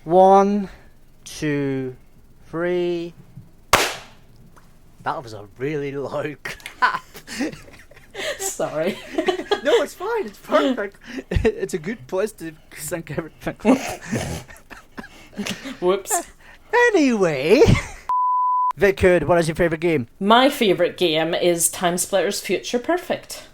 1, 2, 3. That was a really loud clap. Sorry. No, it's fine. It's perfect. It's a good place to sync everything. Whoops. Anyway, Vic, what is your favourite game? My favourite game is TimeSplitters Future Perfect.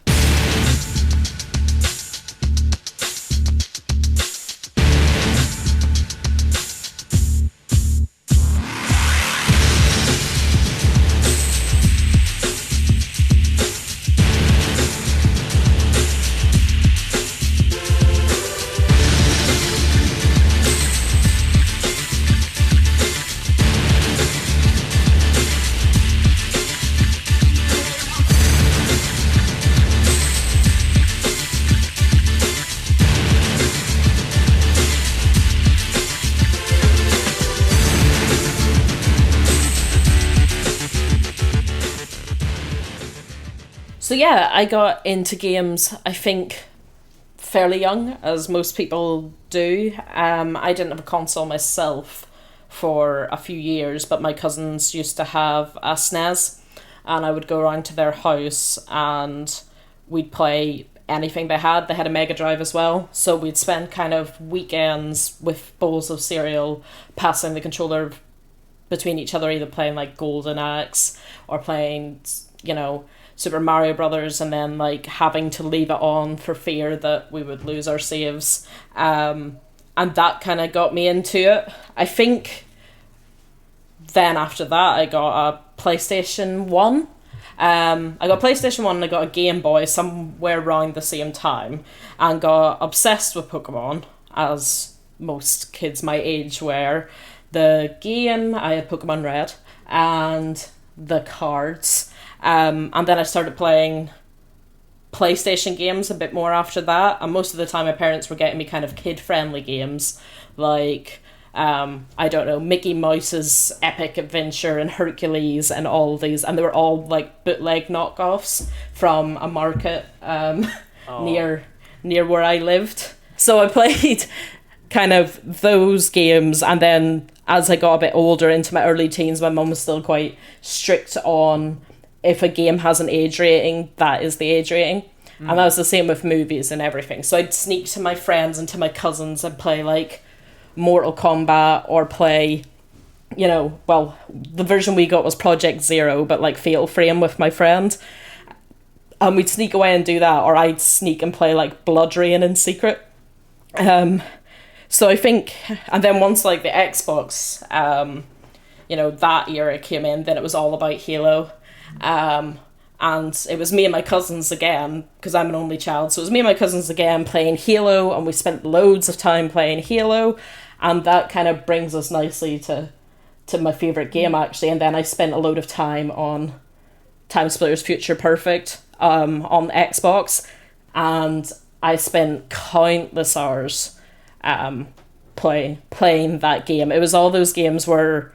So yeah, I got into games, I think, fairly young, as most people do. I didn't have a console myself for a few years, but my cousins used to have a SNES, and I would go around to their house and we'd play anything they had. They had a Mega Drive as well, so we'd spend kind of weekends with bowls of cereal, passing the controller between each other, either playing like Golden Axe or playing, Super Mario Brothers, and then like having to leave it on for fear that we would lose our saves. And that kind of got me into it. I think then after that I got a PlayStation 1. I got a PlayStation 1 and I got a Game Boy somewhere around the same time, and got obsessed with Pokemon, as most kids my age were. The game, I had Pokemon Red, and the cards. And then I started playing PlayStation games a bit more after that, and most of the time my parents were getting me kind of kid-friendly games, like, I don't know, Mickey Mouse's Epic Adventure and Hercules and all these, and they were all like bootleg knockoffs from a market near where I lived. So I played kind of those games, and then as I got a bit older, into my early teens, my mum was still quite strict on, if a game has an age rating, that is the age rating. And that was the same with movies and everything. So I'd sneak to my friends and to my cousins and play like Mortal Kombat, or play, the version we got was Project Zero, but like Fatal Frame with my friend. And we'd sneak away and do that, or I'd sneak and play like Blood Rain in secret. So I think, and then once like the Xbox, that era came in, then it was all about Halo. And it was me and my cousins again, because I'm an only child, so it was me and my cousins again playing Halo, and we spent loads of time playing Halo, and that kind of brings us nicely to my favourite game, actually. And then I spent a load of time on TimeSplitters Future Perfect on Xbox, and I spent countless hours playing that game. It was all those games where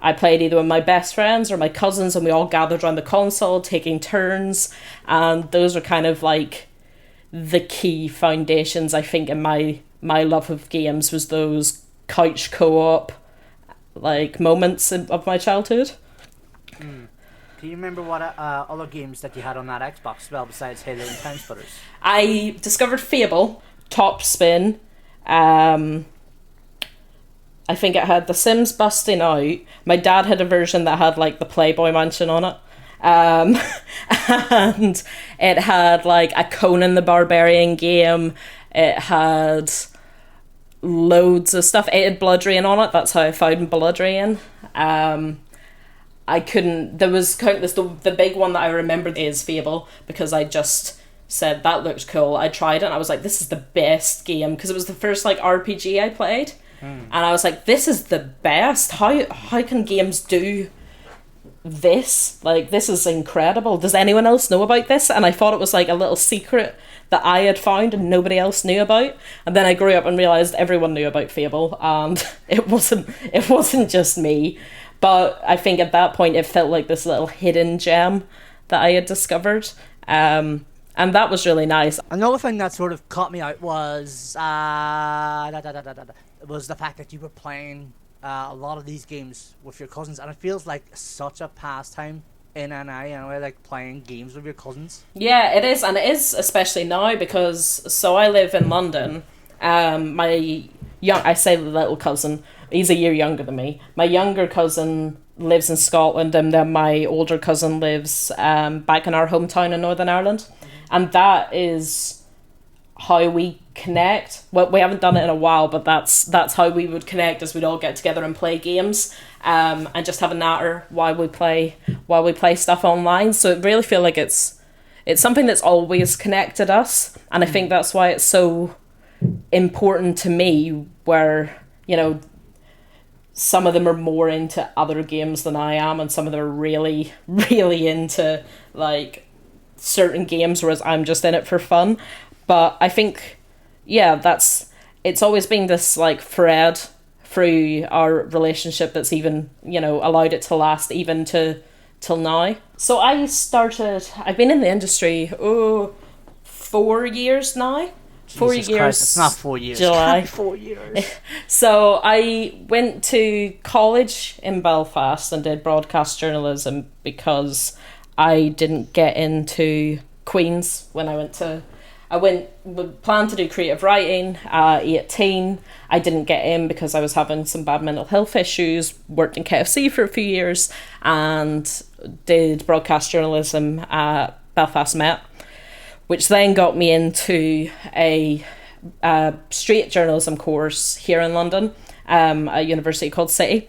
I played either with my best friends or my cousins, and we all gathered around the console taking turns, and those are kind of like the key foundations, I think, in my love of games, was those couch co-op like moments of my childhood. Can you remember what other games that you had on that Xbox as well, besides Halo and TimeSplitters? I discovered Fable, Top Spin, I think it had The Sims Busting Out. My dad had a version that had like the Playboy Mansion on it. And it had like a Conan the Barbarian game. It had loads of stuff. It had Blood Rain on it. That's how I found Blood Rain. There was countless. The big one that I remember is Fable, because I just said that looked cool. I tried it and I was like, this is the best game, because it was the first like RPG I played. And I was like, this is the best. How can games do this? Like, this is incredible. Does anyone else know about this? And I thought it was like a little secret that I had found and nobody else knew about. And then I grew up and realised everyone knew about Fable, and it wasn't just me. But I think at that point it felt like this little hidden gem that I had discovered. And And that was really nice. Another thing that sort of caught me out was was the fact that you were playing a lot of these games with your cousins, and it feels like such a pastime in NI, like playing games with your cousins. Yeah, it is, and it is especially now because so I live in London. I say little cousin, he's a year younger than me. My younger cousin lives in Scotland, and then my older cousin lives back in our hometown in Northern Ireland, and that is how we connect. Well, we haven't done it in a while, but that's how we would connect, as we'd all get together and play games, and just have a natter while we play stuff online. So I really feel like it's something that's always connected us, and I think that's why it's so important to me, where, you know, some of them are more into other games than I am, and some of them are really, really into like certain games, whereas I'm just in it for fun. But I think, yeah, it's always been this like thread through our relationship that's even, you know, allowed it to last even till now. So I've been in the industry 4 years now. Jesus 4 years. Christ, it's not 4 years. July. 4 years. So I went to college in Belfast and did broadcast journalism because I didn't get into Queen's when I planned to do creative writing at 18. I didn't get in because I was having some bad mental health issues, worked in KFC for a few years, and did broadcast journalism at Belfast Met, which then got me into a straight journalism course here in London, at a university called City.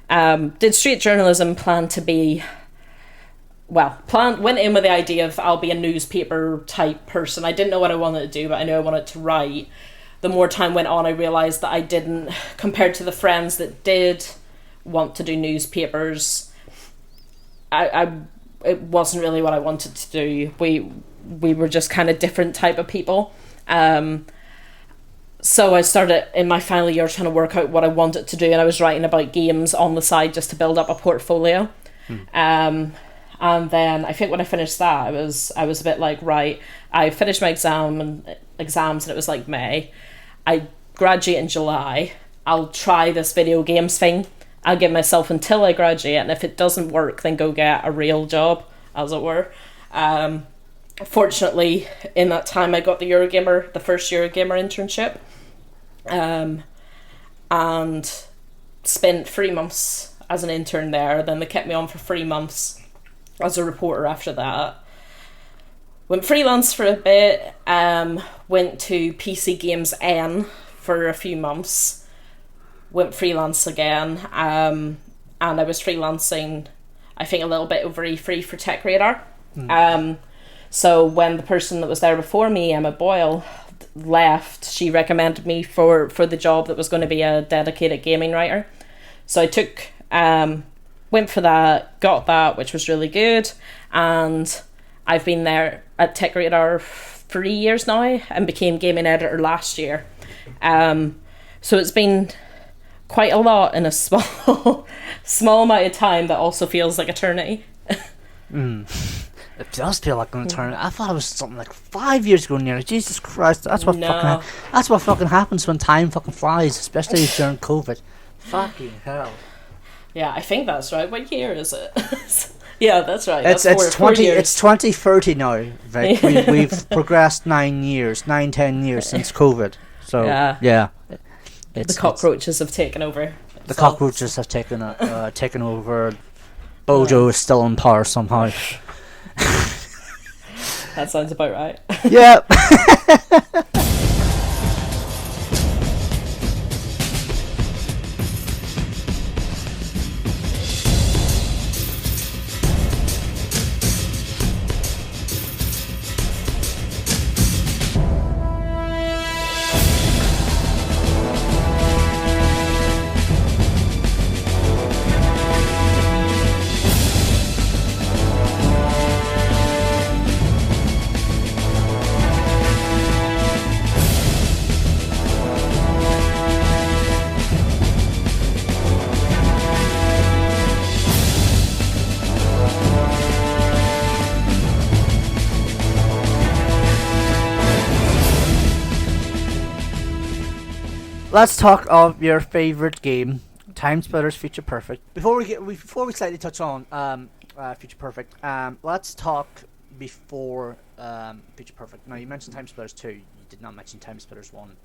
Did straight journalism, went in with the idea of I'll be a newspaper type person. I didn't know what I wanted to do, but I knew I wanted to write. The more time went on, I realised that I didn't, compared to the friends that did want to do newspapers, it wasn't really what I wanted to do. We were just kind of different type of people. So I started in my final year trying to work out what I wanted to do, and I was writing about games on the side just to build up a portfolio. And then I think when I finished that, I was a bit like, right, I finished my exams and it was like May. I graduate in July. I'll try this video games thing. I'll give myself until I graduate, and if it doesn't work, then go get a real job, as it were. Fortunately, in that time, I got the first Eurogamer internship, and spent 3 months as an intern there. Then they kept me on for 3 months as a reporter after that. Went freelance for a bit, went to PC Games N for a few months, went freelance again, and I was freelancing, I think, a little bit over E3 for TechRadar. So when the person that was there before me, Emma Boyle, left, she recommended me for the job that was going to be a dedicated gaming writer. So I took... went for that, got that, which was really good, and I've been there at TechRadar 3 years now and became gaming editor last year. So it's been quite a lot in a small amount of time that also feels like eternity. It does feel like an eternity. I thought it was something like 5 years ago nearly. Jesus Christ, that's what fucking happens when time fucking flies, especially during COVID. Fucking hell. Yeah, I think that's right. What year is it? Yeah, that's right. It's 2030 now. Right? We've progressed 10 years since COVID. So yeah. The cockroaches have taken over. The cockroaches have taken over. Bojo is still in power somehow. That sounds about right. Yeah. let's talk of your favorite game, TimeSplitters Future Perfect. Before we slightly touch on Future Perfect, let's talk before Future Perfect. Now you mentioned TimeSplitters 2. You did not mention TimeSplitters 1.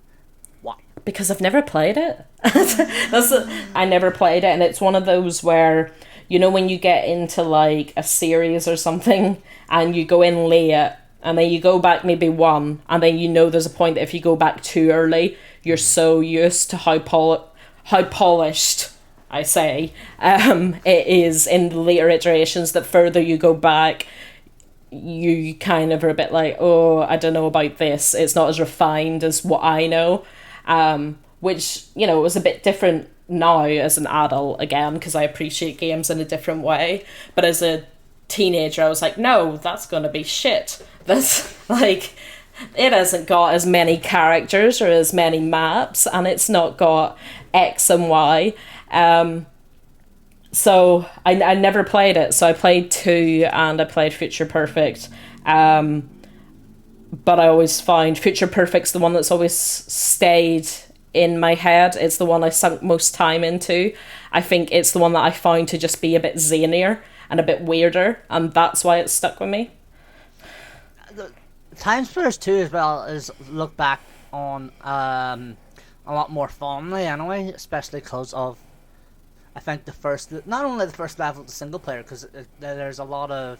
Why? Because I've never played it. I never played it, and it's one of those where, you know, when you get into like a series or something and you go in late and then you go back maybe one, and then you know there's a point that if you go back too early, you're so used to how polished, I say, it is in the later iterations that further you go back, you kind of are a bit like, oh, I don't know about this. It's not as refined as what I know. Which, you know, was a bit different now as an adult, again, because I appreciate games in a different way. But as a teenager, I was like, no, that's going to be shit. That's, like, it hasn't got as many characters or as many maps, and it's not got X and Y. So I never played it. So I played 2 and I played Future Perfect. But I always find Future Perfect's the one that's always stayed in my head. It's the one I sunk most time into. I think it's the one that I found to just be a bit zanier and a bit weirder, and that's why it stuck with me. The TimeSplitters 2 as well is looked back on a lot more fondly anyway, especially because of, I think, not only the first level of the single player, because there's a lot of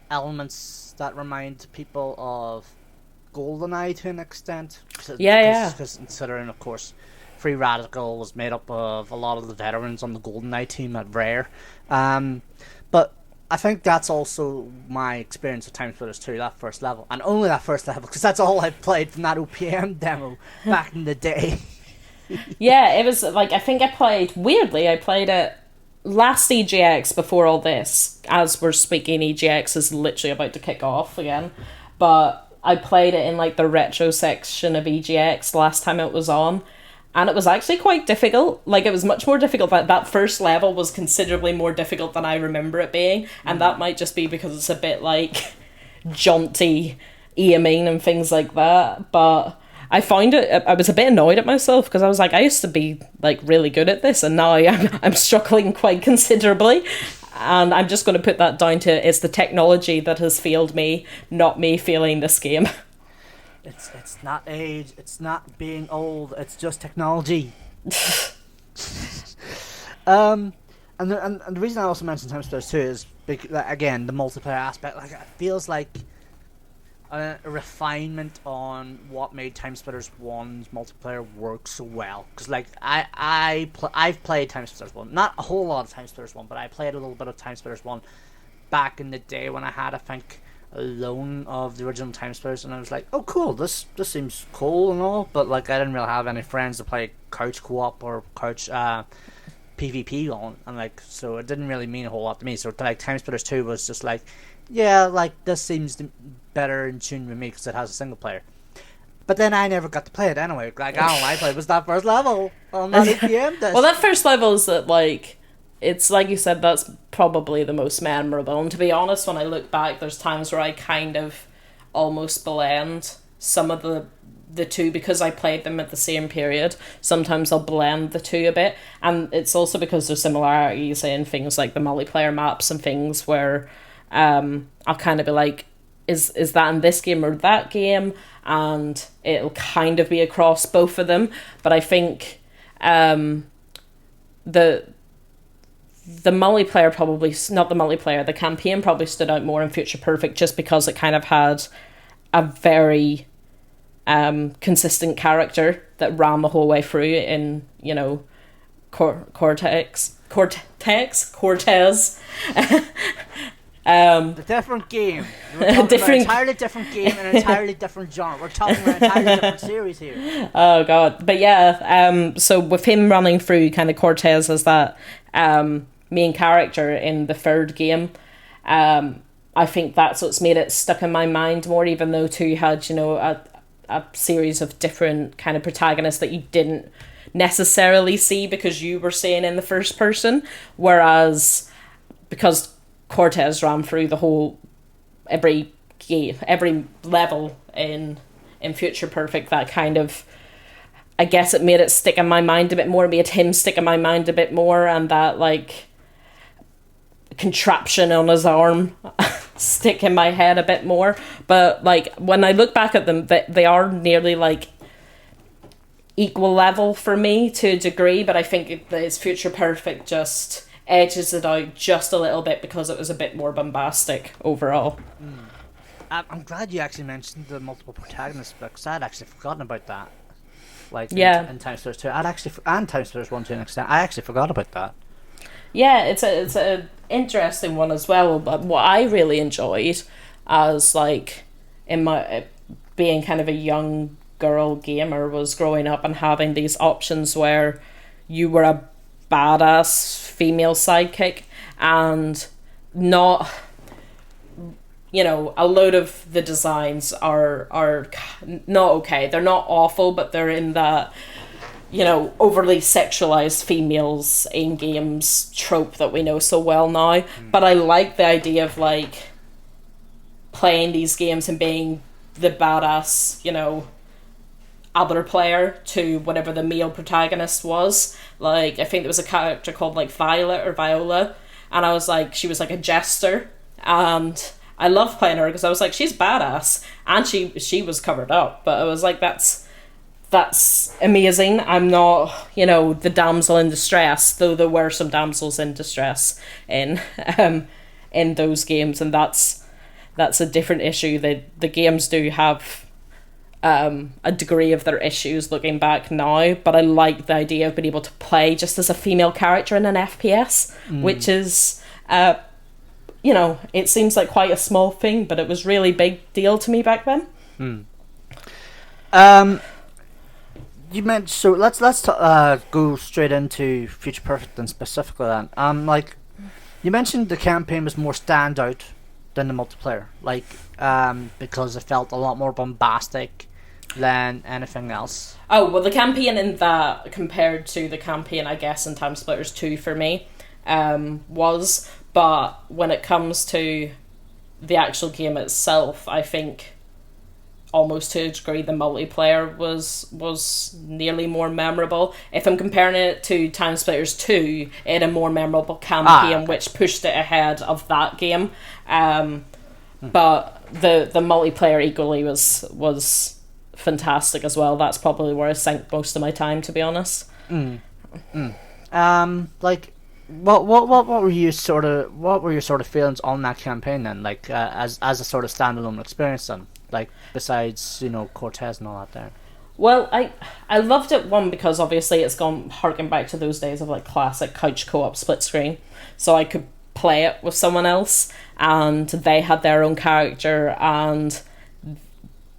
elements that remind people of GoldenEye to an extent. Because considering, of course, Free Radical was made up of a lot of the veterans on the GoldenEye team at Rare. But I think that's also my experience with TimeSplitters 2, that first level. And only that first level, because that's all I played from that OPM demo back in the day. Yeah, it was like, I think I played it last EGX before all this. As we're speaking, EGX is literally about to kick off again. But I played it in like the retro section of EGX last time it was on, and it was actually quite difficult. Like, it was much more difficult. That first level was considerably more difficult than I remember it being, and that might just be because it's a bit like jaunty aiming and things like that. But I found it, I was a bit annoyed at myself because I was like, I used to be like really good at this, and now I'm struggling quite considerably. And I'm just going to put that down to, it's the technology that has failed me, not me failing this game. It's not age, it's not being old, it's just technology. And the reason I also mentioned TimeSplitters 2 is, again, the multiplayer aspect. Like, it feels like a refinement on what made TimeSplitters 1's multiplayer work so well. Because, like, I've played TimeSplitters 1. Not a whole lot of TimeSplitters 1, but I played a little bit of TimeSplitters 1 back in the day when I had, I think, a loan of the original TimeSplitters, and I was like, oh, cool, this seems cool and all, but, like, I didn't really have any friends to play couch co-op or couch PvP on, and, like, so it didn't really mean a whole lot to me. So, like, TimeSplitters 2 was just like, yeah, like, this seems better in tune with me because it has a single player. But then I never got to play it anyway. Like, all I played was that first level on that APM disc. Well, that first level is that, like, it's like you said, that's probably the most memorable. And to be honest, when I look back, there's times where I kind of almost blend some of the two because I played them at the same period. Sometimes I'll blend the two a bit, and it's also because there's similarities in things like the multiplayer maps and things where I'll kind of be like, is that in this game or that game? And it'll kind of be across both of them. But I think the multiplayer probably, not the multiplayer, the campaign probably stood out more in Future Perfect just because it kind of had a very consistent character that ran the whole way through in, you know, Cortez. The different game. We're talking about an entirely different game and an entirely different genre. We're talking about an entirely different series here. Oh god, but yeah. So with him running through kind of Cortez as that main character in the third game, I think that's what's made it stuck in my mind more. Even though 2 had, you know, a series of different kind of protagonists that you didn't necessarily see because you were seeing in the first person, whereas because Cortez ran through the whole every level in Future Perfect, that kind of I guess it made it stick in my mind a bit more, made him stick in my mind a bit more, and that like contraption on his arm stick in my head a bit more. But like when I look back at them, they are nearly like equal level for me to a degree, but I think it's Future Perfect just edges it out just a little bit because it was a bit more bombastic overall. I'm glad you actually mentioned the multiple protagonists, because I'd actually forgotten about that. Like in TimeSplitters 2, and TimeSplitters 1 to an extent, I actually forgot about that. Yeah, it's a interesting one as well. But what I really enjoyed as like in my being kind of a young girl gamer was growing up and having these options where you were a badass female sidekick and not, you know, a load of the designs are not okay. They're not awful, but they're in that, you know, overly sexualized females in games trope that we know so well now. But I like the idea of like playing these games and being the badass, you know, other player to whatever the male protagonist was. Like, I think there was a character called like Violet or Viola, and I was like, she was like a jester, and I loved playing her because I was like, she's badass, and she was covered up, but I was like, that's amazing. I'm not, you know, the damsel in distress, though there were some damsels in distress in those games, and that's a different issue. The games do have a degree of their issues looking back now, but I like the idea of being able to play just as a female character in an FPS, which is you know, it seems like quite a small thing, but it was really big deal to me back then. You mentioned, so let's go straight into Future Perfect then specifically then. Like you mentioned, the campaign was more standout than the multiplayer, like because it felt a lot more bombastic than anything else. Oh well, the campaign in that compared to the campaign, I guess, in TimeSplitters 2 for me was. But when it comes to the actual game itself, I think almost to a degree the multiplayer was nearly more memorable. If I'm comparing it to TimeSplitters 2, it had a more memorable campaign, which pushed it ahead of that game. But the multiplayer equally was fantastic as well. That's probably where I sank most of my time, to be honest. Like, what were your sort of feelings on that campaign then? Like, as a sort of standalone experience then, like besides, you know, Cortez and all that there. Well, I loved it, one, because obviously it's gone harking back to those days of like classic couch co-op split screen, so I could play it with someone else and they had their own character, and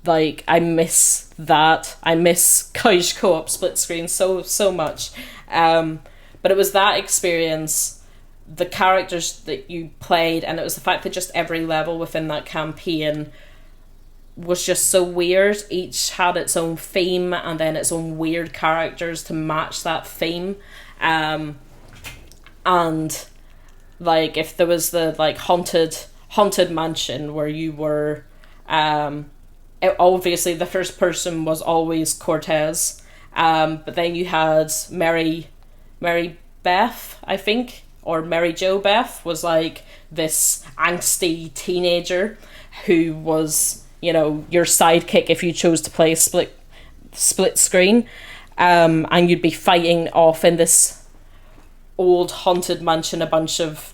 like I miss that. I miss couch co-op split screen so much. But it was that experience, the characters that you played, and it was the fact that just every level within that campaign was just so weird. Each had its own theme and then its own weird characters to match that theme. And like if there was the like haunted mansion where you were obviously the first person was always Cortez, but then you had Mary Beth, I think, or Mary Jo Beth, was like this angsty teenager who was, you know, your sidekick if you chose to play split screen, and you'd be fighting off in this old haunted mansion a bunch of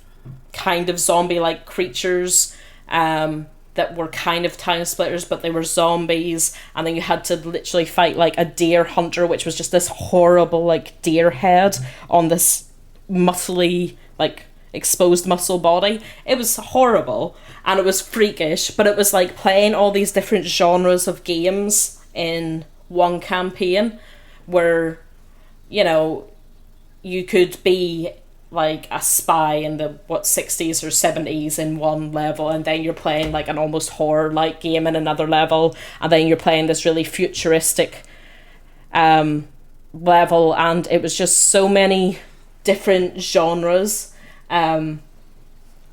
kind of zombie-like creatures that were kind of time splitters, but they were zombies, and then you had to literally fight like a deer hunter, which was just this horrible like deer head on this muscly, like exposed muscle body. It was horrible and it was freakish, but it was like playing all these different genres of games in one campaign where, you know, you could be like a spy in the 60s or 70s in one level, and then you're playing like an almost horror like game in another level, and then you're playing this really futuristic level, and it was just so many different genres, and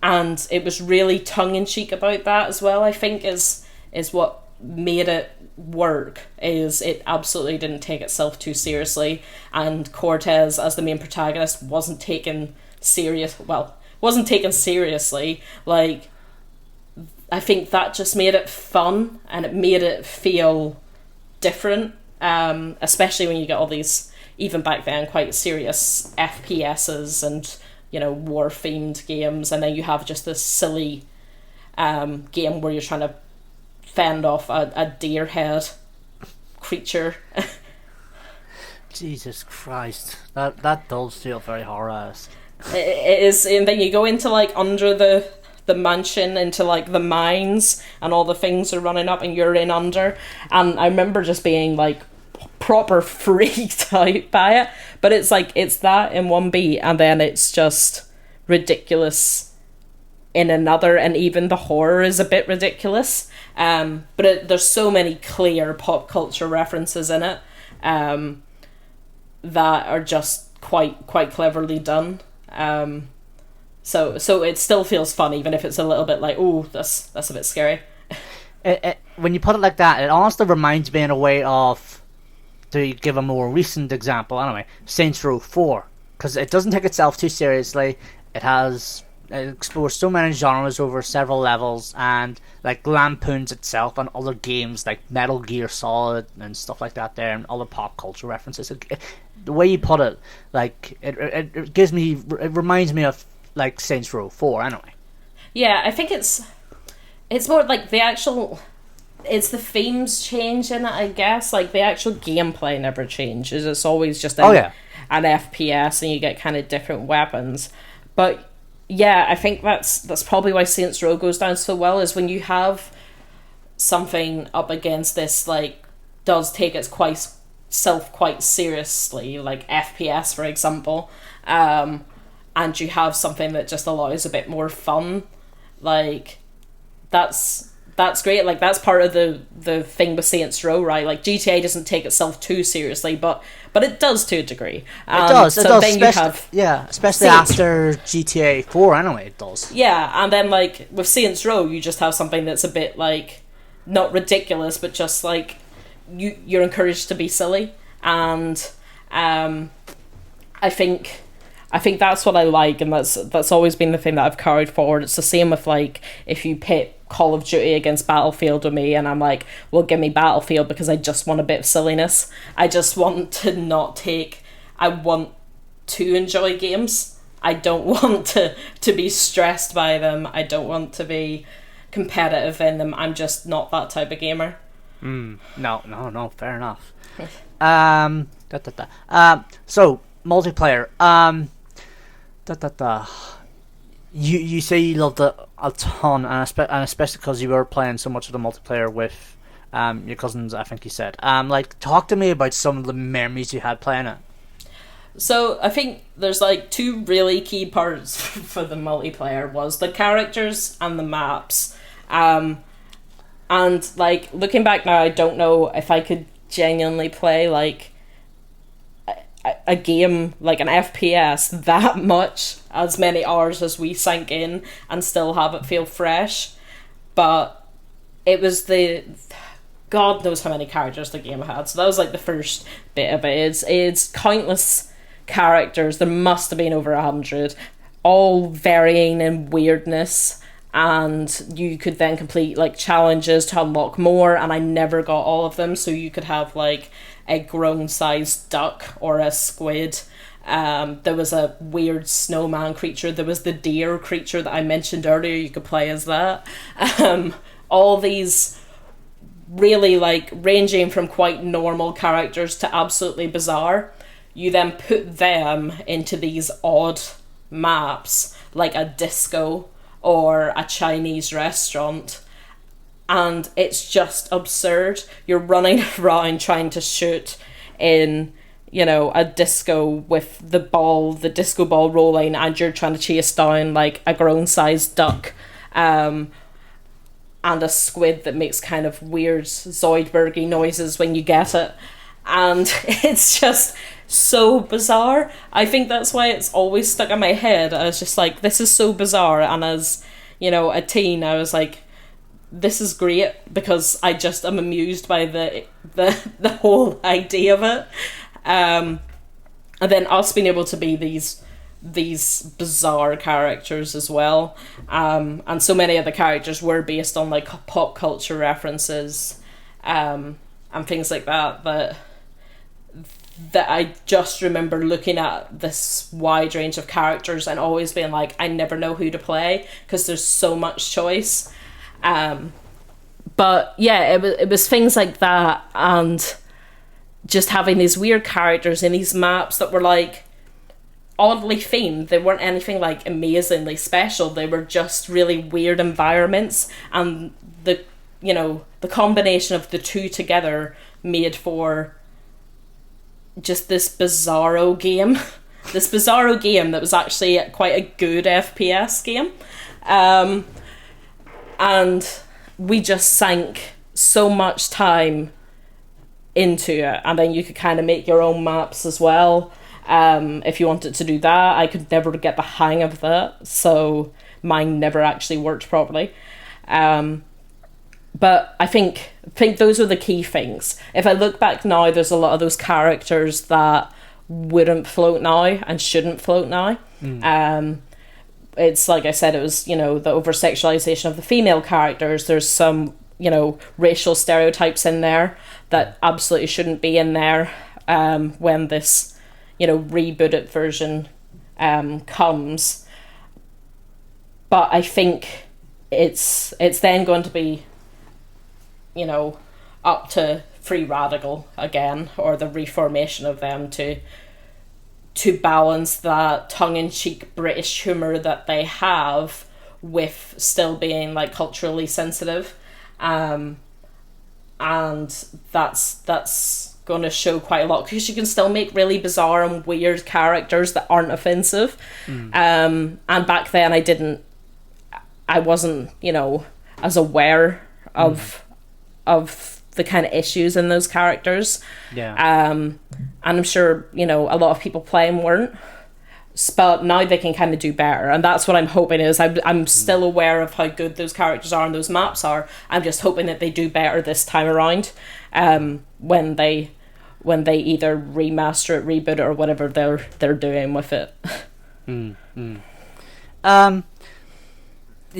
it was really tongue-in-cheek about that as well. I think is what made it work is it absolutely didn't take itself too seriously, and Cortez as the main protagonist wasn't taken seriously. Like, I think that just made it fun and it made it feel different, especially when you get all these, even back then, quite serious FPSs and, you know, war themed games, and then you have just this silly game where you're trying to fend off a deer head creature. Jesus Christ, that does feel very horror-esque. It is, and then you go into like under the mansion, into like the mines, and all the things are running up and you're in under, and I remember just being like proper freaked out by it. But it's like, it's that in one beat, and then it's just ridiculous in another, and even the horror is a bit ridiculous, but there's so many clear pop culture references in it that are just quite cleverly done. So it still feels fun, even if it's a little bit like, oh, that's a bit scary. When you put it like that, it honestly reminds me in a way of, to give a more recent example anyway, Saints Row 4, because it doesn't take itself too seriously. It explores so many genres over several levels, and like lampoons itself and other games like Metal Gear Solid and stuff like that there, and other pop culture references. The way you put it, like it reminds me of like Saints Row 4 anyway. Yeah, I think it's more like it's the themes change in it, I guess. Like, the actual gameplay never changes. It's always just an FPS, and you get kind of different weapons. But yeah, I think that's probably why Saints Row goes down so well, is when you have something up against this, like, does take itself quite seriously, like FPS, for example, and you have something that just allows a bit more fun. Like, that's great. Like, that's part of the thing with Saints Row, right? Like, GTA doesn't take itself too seriously, but it does to a degree. It does. Then you have especially after GTA 4 anyway, it does. Yeah, and then like with Saints Row, you just have something that's a bit like, not ridiculous, but just like you're encouraged to be silly, and I think that's what I like, and that's always been the thing that I've carried forward. It's the same with, like, if you pit Call of Duty against Battlefield with me, and I'm like, well, give me Battlefield because I just want a bit of silliness. I just want to I want to enjoy games. I don't want to be stressed by them. I don't want to be competitive in them. I'm just not that type of gamer. No, fair enough. So, multiplayer. You say you loved it a ton, and especially because you were playing so much of the multiplayer with your cousins, I think you said. Like, talk to me about some of the memories you had playing it. So I think there's like two really key parts for the multiplayer, was the characters and the maps. And like, looking back now, I don't know if I could genuinely play like a game, like an FPS, that much, as many hours as we sank in, and still have it feel fresh. But it was God knows how many characters the game had. So that was like the first bit of it. It's countless characters. There must have been over 100, all varying in weirdness, and you could then complete like challenges to unlock more, and I never got all of them. So you could have like a grown-sized duck or a squid. There was a weird snowman creature. There was the deer creature that I mentioned earlier. You could play as that. All these really, like, ranging from quite normal characters to absolutely bizarre. You then put them into these odd maps, like a disco or a Chinese restaurant, and it's just absurd. You're running around trying to shoot in, you know, a disco with the disco ball rolling, and you're trying to chase down like a grown-sized duck, and a squid that makes kind of weird Zoidbergy noises when you get it. And it's just so bizarre. I think that's why it's always stuck in my head. I was just like, this is so bizarre. And as, you know, a teen, I was like, this is great because I just am amused by the whole idea of it. And then us being able to be these bizarre characters as well. And so many of the characters were based on like pop culture references and things like that I just remember looking at this wide range of characters and always being like, I never know who to play because there's so much choice. But yeah, it was things like that, and just having these weird characters in these maps that were like oddly themed. They weren't anything like amazingly special. They were just really weird environments, and the combination of the two together made for just this bizarro game. This bizarro game that was actually quite a good FPS game. And we just sank so much time into it, and then you could kind of make your own maps as well. If you wanted to do that, I could never get the hang of that, so mine never actually worked properly. But I think those are the key things. If I look back now, there's a lot of those characters that wouldn't float now and shouldn't float now. It's like I said, it was, the over-sexualization of the female characters. There's some, racial stereotypes in there that absolutely shouldn't be in there when this, rebooted version comes. But I think it's then going to be, up to Free Radical again, or the reformation of them to balance that tongue-in-cheek British humour that they have with still being like culturally sensitive, and that's going to show quite a lot, because you can still make really bizarre and weird characters that aren't offensive. And back then I wasn't as aware of the kind of issues in those characters. And I'm sure a lot of people playing weren't, but now they can kind of do better, and that's what I'm hoping. Is I'm still aware of how good those characters are and those maps are. I'm just hoping that they do better this time around, when they either remaster it, reboot it, or whatever they're doing with it. You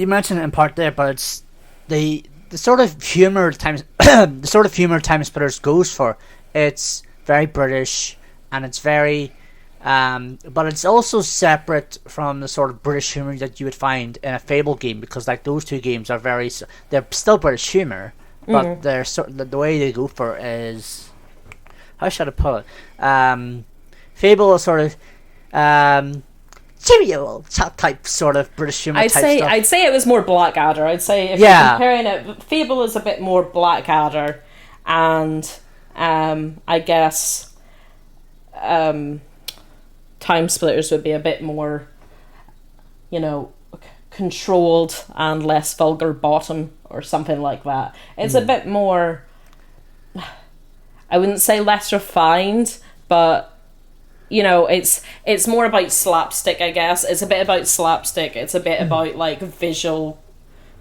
mentioned it in part there, but it's the sort of humor TimeSplitters goes for. It's very British, and it's very but it's also separate from the sort of British humor that you would find in a Fable game, because like those two games are they're still British humor, but they're the way they go for is, how should I put it? Fable is sort of cheerio type sort of British humor. I'd say it was more Blackadder. I'd say if you're comparing it, Fable is a bit more Blackadder, and I guess TimeSplitters would be a bit more, controlled and less vulgar bottom or something like that. It's a bit more, I wouldn't say less refined, but it's more about slapstick, I guess. It's a bit about slapstick. It's a bit about like visual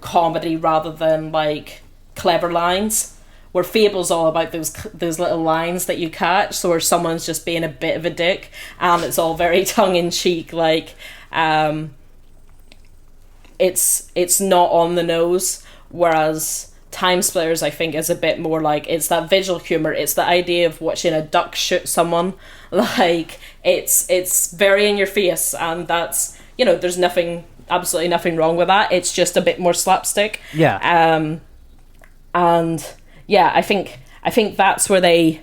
comedy rather than like clever lines. Where Fable's all about those little lines that you catch, so where someone's just being a bit of a dick, and it's all very tongue in cheek. Like, it's not on the nose. Whereas TimeSplitters, I think, is a bit more like, it's that visual humor. It's the idea of watching a duck shoot someone. Like, it's very in your face, and that's, there's absolutely nothing wrong with that. It's just a bit more slapstick. Yeah. And yeah, I think that's where they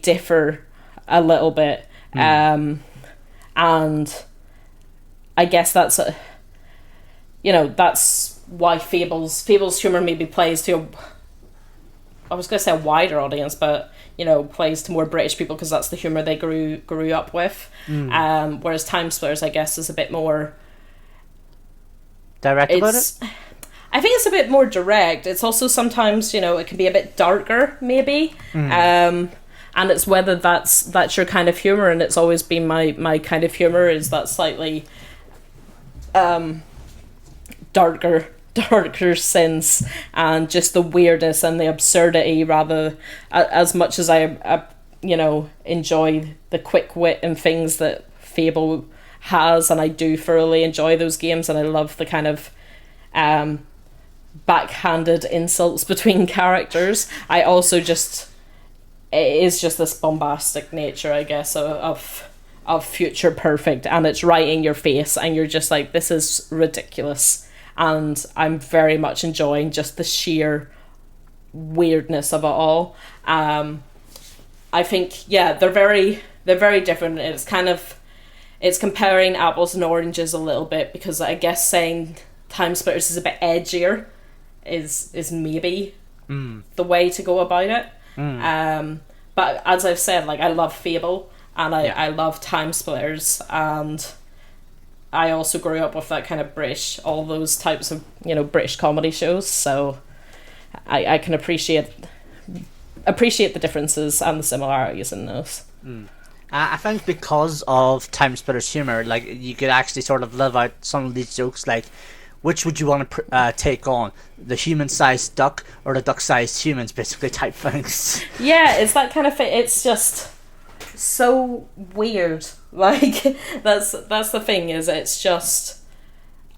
differ a little bit, and I guess that's that's why Fable's humor maybe plays to I was going to say a wider audience, but plays to more British people because that's the humor they grew up with. Whereas TimeSplitters, I guess, is a bit more direct about it. I think it's a bit more direct. It's also sometimes, it can be a bit darker, maybe. And it's whether that's your kind of humour, and it's always been my kind of humour, is that slightly darker darker sense and just the weirdness and the absurdity, rather as much as I enjoy the quick wit and things that Fable has, and I do thoroughly enjoy those games, and I love the kind of backhanded insults between characters. I also just, it is just this bombastic nature, I guess, of Future Perfect, and it's right in your face, and you're just like, this is ridiculous, and I'm very much enjoying just the sheer weirdness of it all. I think, yeah, they're very different. It's comparing apples and oranges a little bit, because I guess saying TimeSplitters is a bit edgier is maybe the way to go about it. But as I've said, like, I love Fable, and I love TimeSplitters, and I also grew up with that kind of British, all those types of, British comedy shows, so I can appreciate the differences and the similarities in those. I think because of TimeSplitters humor, like, you could actually sort of live out some of these jokes, like, which would you want to take on, the human-sized duck or the duck-sized humans, basically, type things. Yeah, it's that kind of thing. It's just so weird. Like, that's the thing, is it's just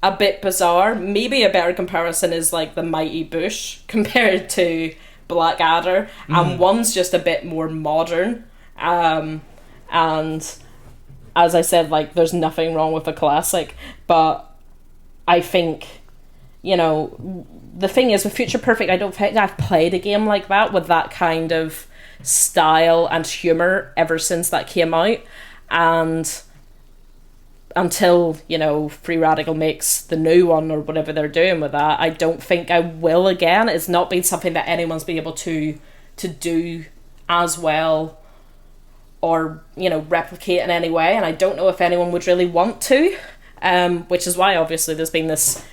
a bit bizarre. Maybe a better comparison is like the Mighty Boosh compared to Blackadder, and one's just a bit more modern. And as I said, like, there's nothing wrong with a classic, but I think, the thing is with Future Perfect, I don't think I've played a game like that with that kind of style and humour ever since that came out, and until Free Radical makes the new one or whatever they're doing with that, I don't think I will again. It's not been something that anyone's been able to do as well or replicate in any way, and I don't know if anyone would really want to, which is why obviously there's been this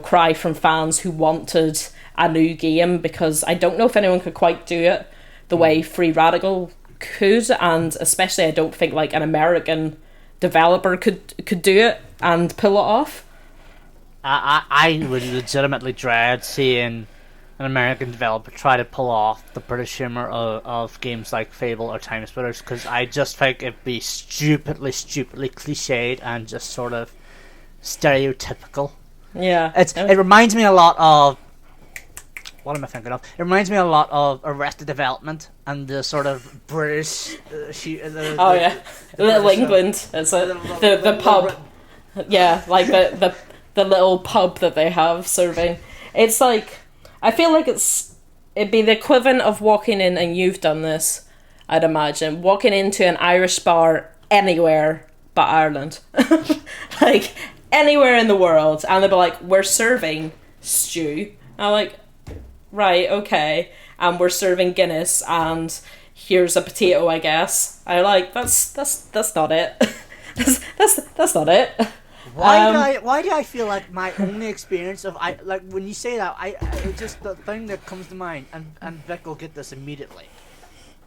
cry from fans who wanted a new game, because I don't know if anyone could quite do it the way Free Radical could, and especially I don't think like an American developer could do it and pull it off. I would legitimately dread seeing an American developer try to pull off the British humour of games like Fable or TimeSplitters, because I just think it'd be stupidly cliched and just sort of stereotypical. Yeah. It reminds me a lot of... What am I thinking of? It reminds me a lot of Arrested Development and the sort of British... Little England. It's the pub. Yeah, like the little pub that they have serving. It's like... I feel like it'd be the equivalent of walking in, and you've done this, I'd imagine, walking into an Irish bar anywhere but Ireland. Like, anywhere in the world, and they'd be like, we're serving stew. And I'm like, right, okay. And we're serving Guinness, and here's a potato, I guess. I like, that's not it. that's not it. Why do I feel like my only experience of when you say that, just the thing that comes to mind, and Vic will get this immediately.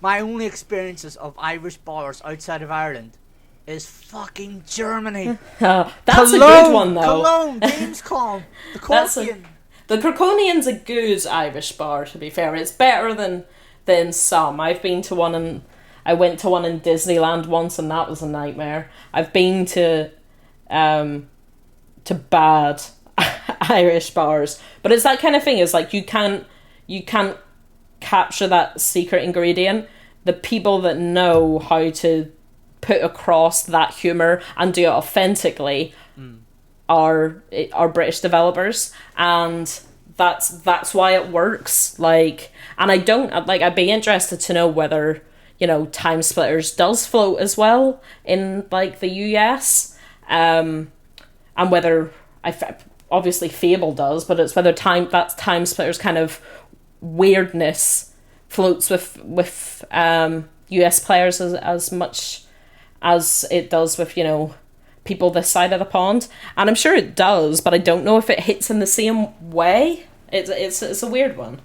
My only experiences of Irish bars outside of Ireland is fucking Germany. That's Cologne, a good one, though. Cologne, Gamescom, the Corkian. The Craconian's a good Irish bar, to be fair. It's better than some. I went to one in Disneyland once, and that was a nightmare. I've been to bad Irish bars, but it's that kind of thing. It's like you can't capture that secret ingredient. The people that know how to put across that humour and do it authentically are British developers, and that's why it works. Like, and I'd be interested to know whether TimeSplitters does float as well in like the US. And whether obviously Fable does, but it's whether TimeSplitters kind of weirdness floats with US players as much as it does with people this side of the pond. And I'm sure it does, but I don't know if it hits in the same way. It's a weird one.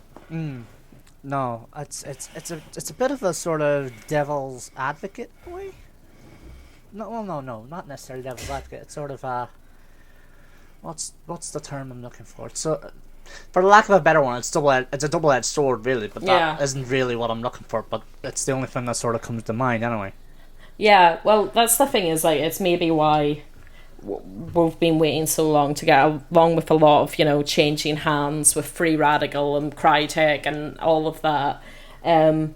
No, it's a bit of a sort of devil's advocate way. No, not necessarily devil's advocate. It's sort of what's the term I'm looking for? So, for lack of a better one, it's a double-edged sword, really. But that isn't really what I'm looking for. But it's the only thing that sort of comes to mind, anyway. Yeah, well, that's the thing, is like, it's maybe why we've been waiting so long to get along with a lot of, changing hands with Free Radical and Crytek and all of that. And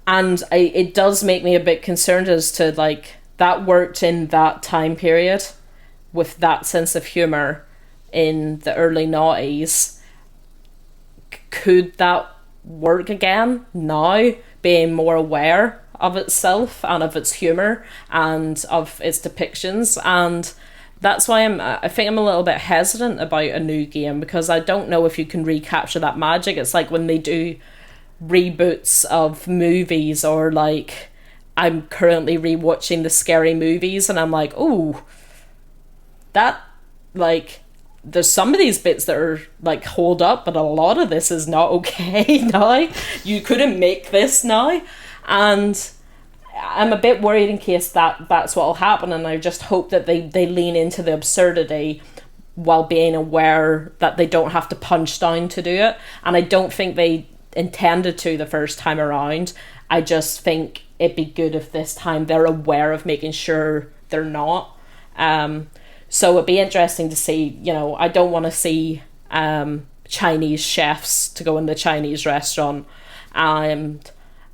it does make me a bit concerned as to, like, that worked in that time period with that sense of humour in the early noughties. Could that work again now, being more aware of itself and of its humour and of its depictions? And that's why I think I'm a little bit hesitant about a new game, because I don't know if you can recapture that magic. It's like when they do reboots of movies, or like, I'm currently rewatching the Scary Movies and I'm like, ooh, that, like, there's some of these bits that are like hold up, but a lot of this is not okay now. You couldn't make this now. And I'm a bit worried in case that's what will happen, and I just hope that they lean into the absurdity while being aware that they don't have to punch down to do it. And I don't think they intended to the first time around. I just think it'd be good if this time they're aware of making sure they're not. So it'd be interesting to see, I don't want to see Chinese chefs to go in the Chinese restaurant. And,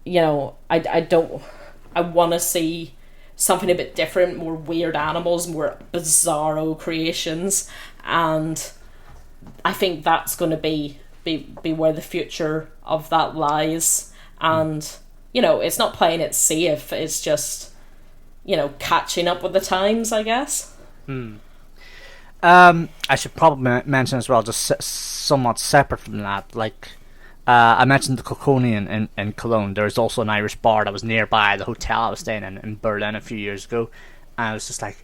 I want to see something a bit different, more weird animals, more bizarro creations. And I think that's going to be where the future of that lies. And, it's not playing it safe. It's just, catching up with the times, I guess. I should probably mention as well, just somewhat separate from that, like, I mentioned the Coconian in Cologne. There's also an Irish bar that was nearby the hotel I was staying in Berlin a few years ago, and I was just like,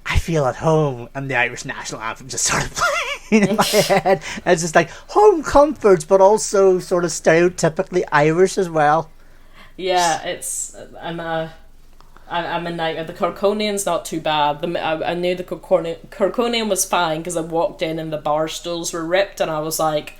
I feel at home, and the Irish national anthem just started playing in my head. And it's just like home comforts, but also sort of stereotypically Irish as well. Yeah, I'm a nightmare. The Corkonian's not too bad. I knew the Corkonian was fine because I walked in and the bar stools were ripped, and I was like,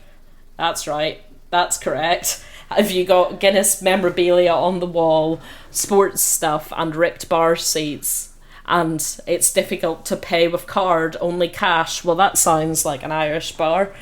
that's right, that's correct. Have you got Guinness memorabilia on the wall, sports stuff, and ripped bar seats, and it's difficult to pay with card, only cash? Well, that sounds like an Irish bar.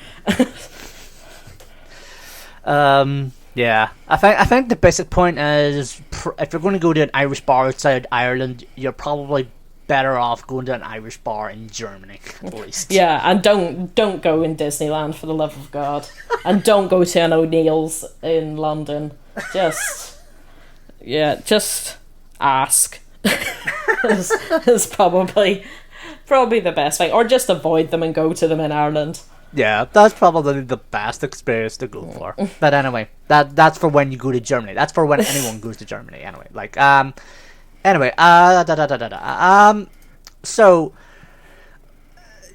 Yeah, I think the basic point is, if you're going to go to an Irish bar outside Ireland, you're probably better off going to an Irish bar in Germany, at least. Yeah, and don't go in Disneyland, for the love of God. And don't go to an O'Neill's in London. Just ask. is probably the best thing. Or just avoid them and go to them in Ireland. Yeah, that's probably the best experience to go for. But anyway, that's for when you go to Germany. That's for when anyone goes to Germany. Anyway, like, anyway, so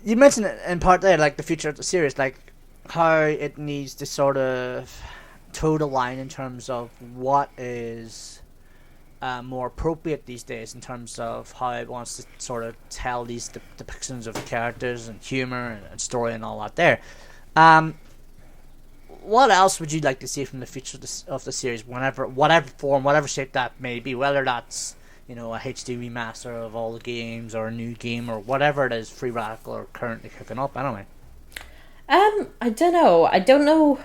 you mentioned it in part there, like the future of the series, like how it needs to sort of toe the line in terms of what is more appropriate these days in terms of how it wants to sort of tell these depictions of characters and humor and story and all that there. What else would you like to see from the future of the series, whatever form, whatever shape that may be, whether that's a HD remaster of all the games or a new game or whatever it is Free Radical are currently cooking up anyway? I don't know.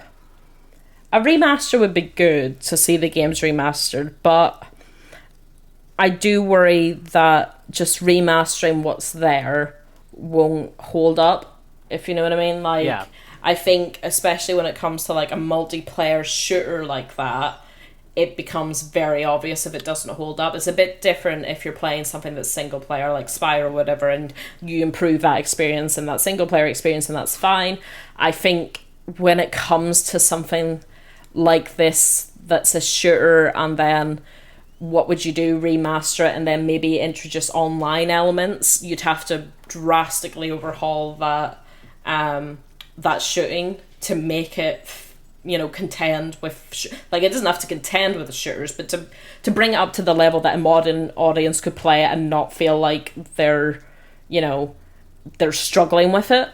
A remaster would be good to see the games remastered, but I do worry that just remastering what's there won't hold up, if you know what I mean. Like, yeah. I think especially when it comes to like a multiplayer shooter like that, it becomes very obvious if it doesn't hold up. It's a bit different if you're playing something that's single player, like Spy or whatever, and you improve that experience and that single player experience, and that's fine. I think when it comes to something like this that's a shooter, and then what would you do? Remaster it and then maybe introduce online elements. You'd have to drastically overhaul that that shooting to make it contend with like, it doesn't have to contend with the shooters, but to bring it up to the level that a modern audience could play it and not feel like they're they're struggling with it.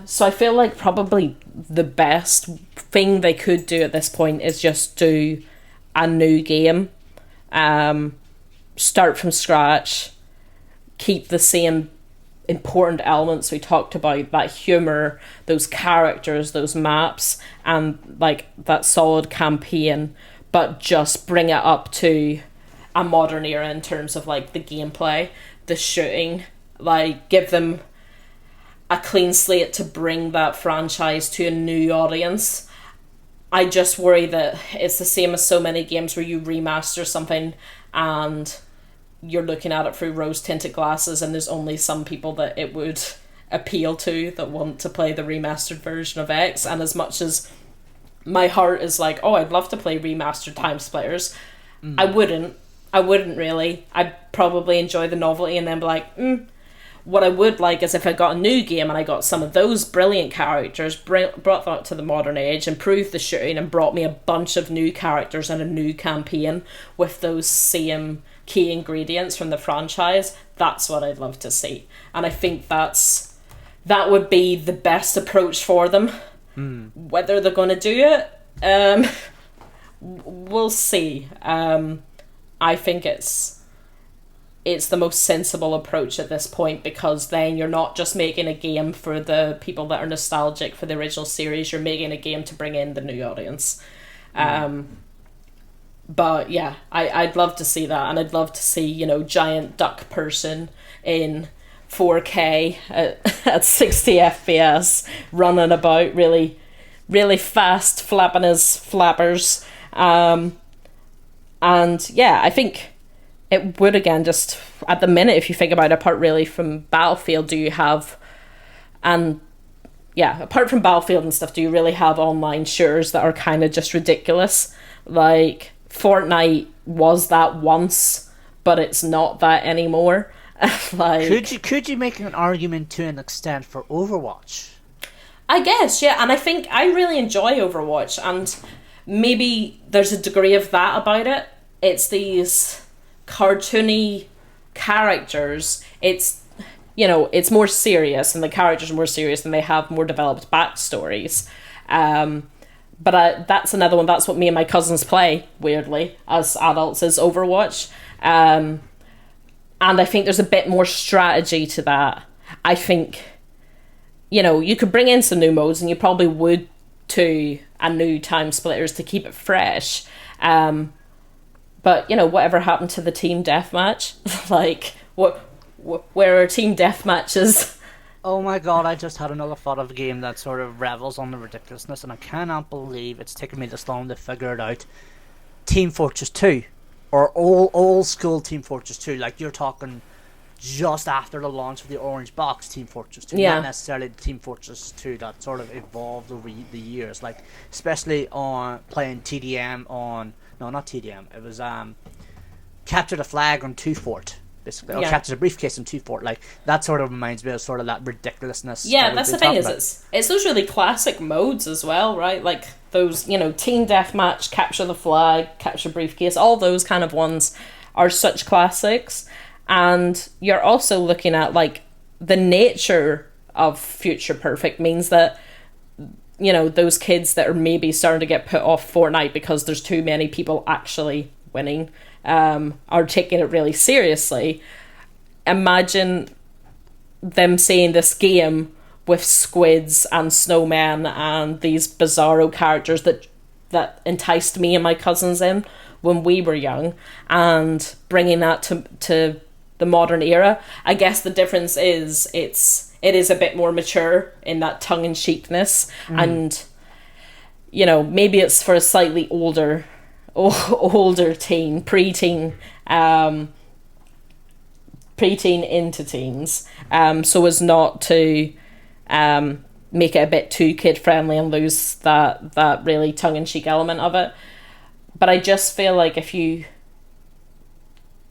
So I feel like probably the best thing they could do at this point is just do a new game, start from scratch, keep the same important elements we talked about, that humor, those characters, those maps, and like that solid campaign, but just bring it up to a modern era in terms of like the gameplay, the shooting, like give them a clean slate to bring that franchise to a new audience. I just worry that it's the same as so many games where you remaster something and you're looking at it through rose-tinted glasses and there's only some people that it would appeal to that want to play the remastered version of X. And as much as my heart is like, oh, I'd love to play remastered TimeSplitters, I wouldn't really. I'd probably enjoy the novelty and then be like, what I would like is if I got a new game and I got some of those brilliant characters, brought that to the modern age, improved the shooting, and brought me a bunch of new characters and a new campaign with those same key ingredients from the franchise. That's what I'd love to see. And I think that would be the best approach for them. Whether they're going to do it, we'll see. I think it's the most sensible approach at this point, because then you're not just making a game for the people that are nostalgic for the original series, you're making a game to bring in the new audience. But yeah, I'd love to see that, and I'd love to see, giant duck person in 4K at 60 FPS running about really, really fast, flapping his flappers. And yeah, I think it would, again, just at the minute, if you think about it, apart really from Battlefield, apart from Battlefield and stuff, do you really have online shooters that are kind of just ridiculous? Like, Fortnite was that once, but it's not that anymore. Like, could you make an argument to an extent for Overwatch? I guess, yeah, and I think I really enjoy Overwatch, and maybe there's a degree of that about it. It's these cartoony characters. It's more serious, and the characters are more serious, and they have more developed backstories. But that's another one. That's what me and my cousins play, weirdly, as adults, is Overwatch. And I think there's a bit more strategy to that. I think, you could bring in some new modes, and you probably would to a new TimeSplitters to keep it fresh. But, whatever happened to the team deathmatch? Like, where are team deathmatches? Oh my god, I just had another thought of a game that sort of revels on the ridiculousness, and I cannot believe it's taken me this long to figure it out. Team Fortress 2. Or old school Team Fortress 2. Like, you're talking just after the launch of the orange box Team Fortress 2. Yeah. Not necessarily the Team Fortress 2 that sort of evolved over the years. Like, especially on playing TDM on... No, not TDM. It was Capture the Flag on 2 Fort. Basically, or Capture the Briefcase on 2 Fort. Like, that sort of reminds me of sort of that ridiculousness. Yeah, that's the thing, is it's those really classic modes as well, right? Like those, Team Deathmatch, Capture the Flag, Capture Briefcase, all those kind of ones are such classics. And you're also looking at, like, the nature of Future Perfect means that, those kids that are maybe starting to get put off Fortnite because there's too many people actually winning, are taking it really seriously. Imagine them seeing this game with squids and snowmen and these bizarro characters that enticed me and my cousins in when we were young, and bringing that to the modern era. I guess the difference is it is a bit more mature in that tongue-in-cheekness, and maybe it's for a slightly older teen, preteen into teens, so as not to make it a bit too kid friendly and lose that really tongue-in-cheek element of it. But I just feel like if you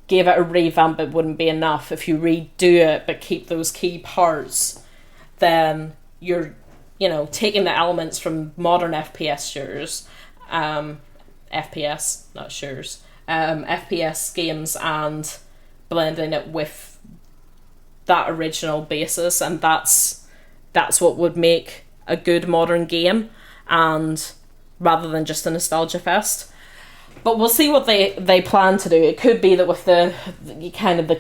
gave it a revamp, it wouldn't be enough. If you redo it but keep those key parts, then you're taking the elements from modern FPS shooters, FPS, not shooters, FPS games, and blending it with that original basis, and that's what would make a good modern game, and rather than just a nostalgia fest. But we'll see what they plan to do. It could be that with the kind of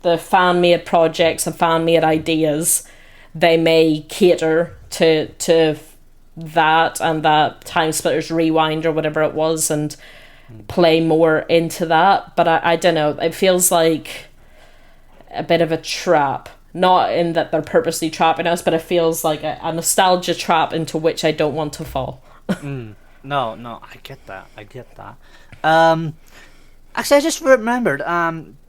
the fan-made projects and fan-made ideas, they may cater to that and that TimeSplitters Rewind or whatever it was, and play more into that. But I don't know. It feels like a bit of a trap. Not in that they're purposely trapping us, but it feels like a nostalgia trap into which I don't want to fall. No, I get that. Actually, I just remembered.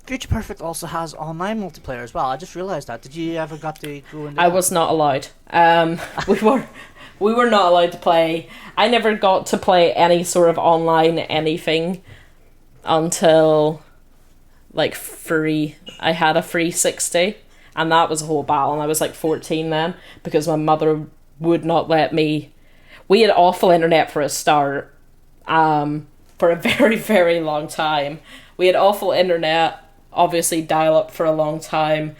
Future Perfect also has online multiplayer as well. I just realised that. Did you ever got to go into? I was not allowed. We were not allowed to play. I never got to play any sort of online anything until like free. I had a 360, and that was a whole battle. And I was like 14 then, because my mother would not let me. We had awful internet for a start. For a very, very long time. We had awful internet, obviously dial-up for a long time.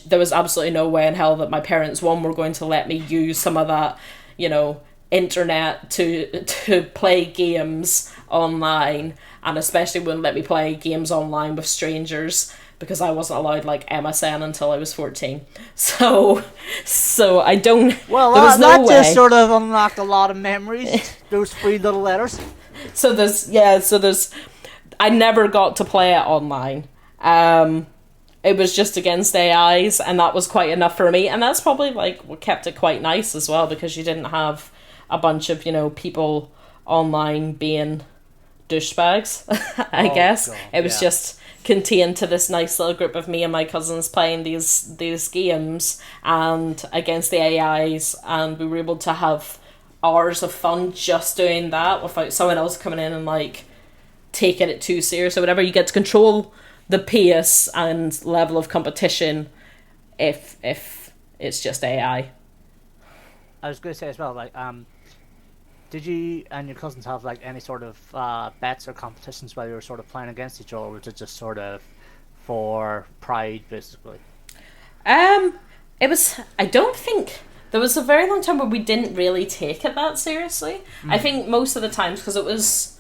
There was absolutely no way in hell that my parents, one, were going to let me use some of that, internet to play games online, and especially wouldn't let me play games online with strangers, because I wasn't allowed like MSN until I was 14. So I don't. Well, there was that no just way. sort of unlocked a lot of memories. Those 3 little letters. So there's I never got to play it online. It was just against AIs, and that was quite enough for me. And that's probably like what kept it quite nice as well, because you didn't have a bunch of, people online being douchebags, I guess. God, it was just contained to this nice little group of me and my cousins playing these games and against the AIs, and we were able to have hours of fun just doing that without someone else coming in and like taking it too serious or whatever. You get to control the pace and level of competition if it's just AI. I was going to say as well, like, did you and your cousins have like any sort of bets or competitions where you were sort of playing against each other, or was it just sort of for pride, basically? It was. I don't think there was a very long time where we didn't really take it that seriously. I think most of the times, because it was.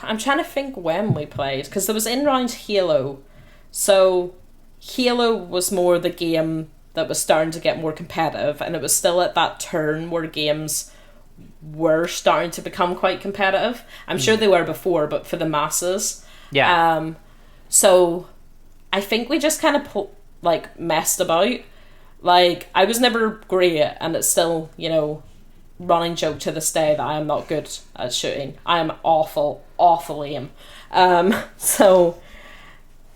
I'm trying to think when we played, because there was in round Halo, so Halo was more the game that was starting to get more competitive, and it was still at that turn where games were starting to become quite competitive. I'm sure they were before, but for the masses. Yeah. So I think we just kind of messed about. Like, I was never great, and it's still, running joke to this day that I am not good at shooting. I am awful aim. So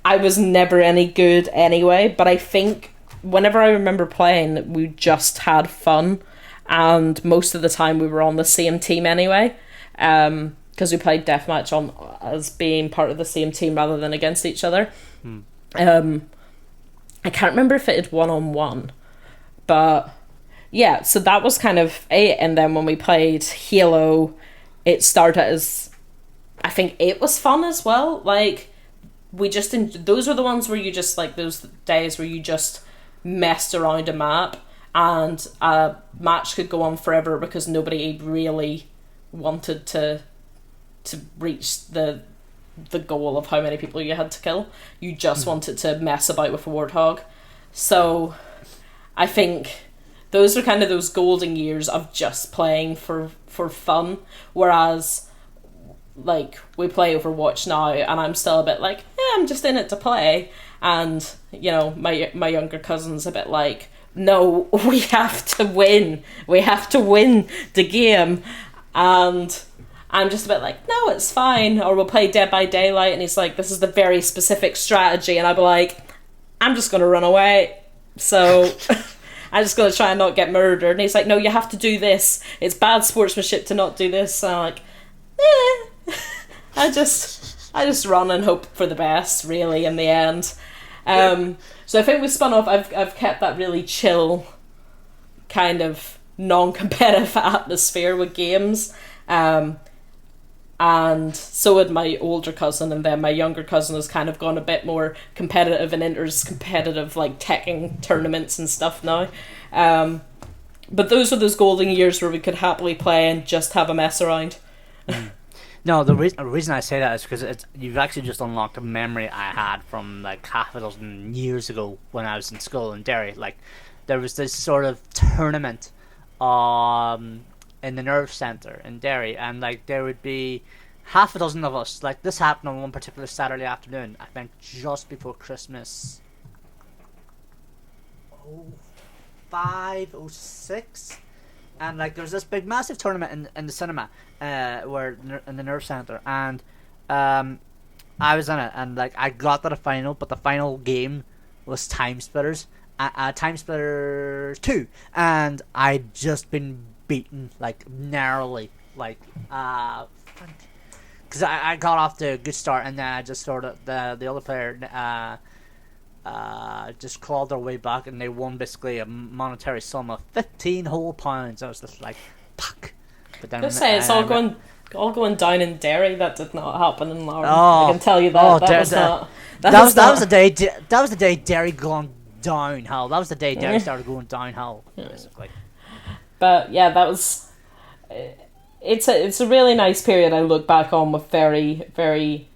I was never any good anyway, but I think whenever I remember playing, we just had fun, and most of the time we were on the same team anyway, because we played deathmatch as being part of the same team rather than against each other. I can't remember if it had 1-on-1, but yeah, so that was kind of it. And then when we played Halo, it started as, I think it was fun as well. Like, we just those were the ones where you just, like, those days where you just messed around a map, and a match could go on forever because nobody really wanted to reach the goal of how many people you had to kill. You just wanted to mess about with a warthog. So I think those are kind of those golden years of just playing for fun, whereas like we play Overwatch now and I'm still a bit like, I'm just in it to play, and my younger cousin's a bit like, no, we have to win the game, and I'm just a bit like, no, it's fine. Or we'll play Dead by Daylight, and he's like, this is the very specific strategy, and I'll be like, I'm just going to run away. So I'm just going to try and not get murdered. And he's like, no, you have to do this. It's bad sportsmanship to not do this. And I'm like, I just run and hope for the best, really, in the end. So I think we spun off. I've kept that really chill, kind of non-competitive atmosphere with games. and so had my older cousin, and then my younger cousin has kind of gone a bit more competitive and enters competitive like Tekken tournaments and stuff now. But those were those golden years where we could happily play and just have a mess around. No, the reason I say that is because you've actually just unlocked a memory I had from like half a dozen years ago when I was in school in Derry. Like, there was this sort of tournament, in the Nerve Centre in Derry, and like there would be half a dozen of us. Like, this happened on one particular Saturday afternoon. I think just before Christmas. 05, 06, and like there was this big massive tournament in the cinema, where in the Nerve Centre, and I was in it, and like I got to the final, but the final game was TimeSplitters, TimeSplitters 2, and I'd just been beaten like narrowly, like because I got off to a good start, and then I just sort of the other player just clawed their way back, and they won basically a monetary sum of 15 whole pounds. I was just like, fuck. But then Just say it's all going down in Derry. That did not happen in Lauren. Oh, I can tell you that. That was the day Derry gone downhill. That was the day Derry started going downhill, basically. But yeah, that was. It's a really nice period. I look back on with very, very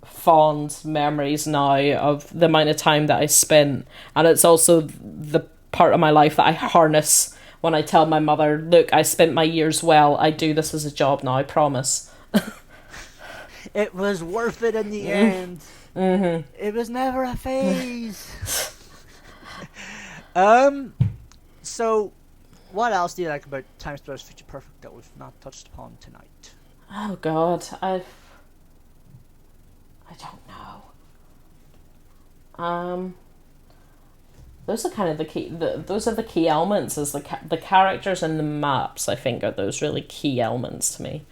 fond memories now of the amount of time that I spent, and it's also the part of my life that I harness when I tell my mother, look, I spent my years well, I do this as a job now, I promise. It was worth it in the end. Mm-hmm. It was never a phase. So what else do you like about TimeSplitters Future Perfect that we've not touched upon tonight? Oh god, I don't know. Those are kind of the key. Those are the key elements. Is the characters and the maps. I think are those really key elements to me.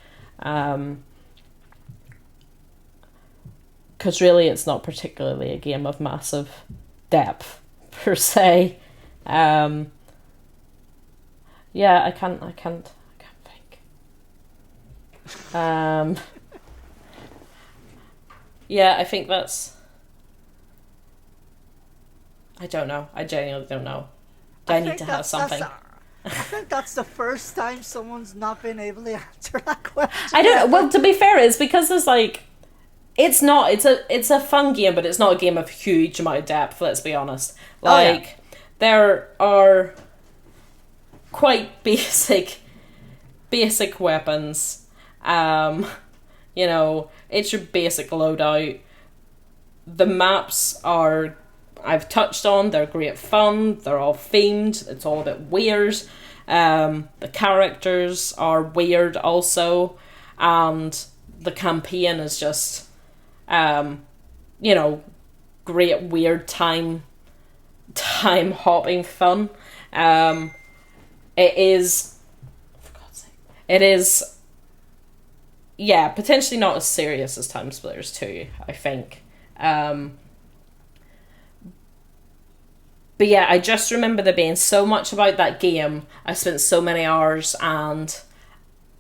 Because really, it's not particularly a game of massive depth per se. Yeah, I can't think. Yeah, I think that's. I don't know. I genuinely don't know. Do I need to have something? I think that's the first time someone's not been able to answer that question. I don't. Well, to be fair, it's because there's like, it's not. It's a fun game, but it's not a game of huge amount of depth. Let's be honest. Like, there are quite basic weapons. You know, it's your basic loadout. The maps are. I've touched on, they're great fun, they're all themed, it's all a bit weird. The characters are weird also, and the campaign is just, you know, great weird time hopping fun. It is, for God's sake, it is, yeah, potentially not as serious as TimeSplitters 2, I think. But yeah, I just remember there being so much about that game. I spent so many hours, and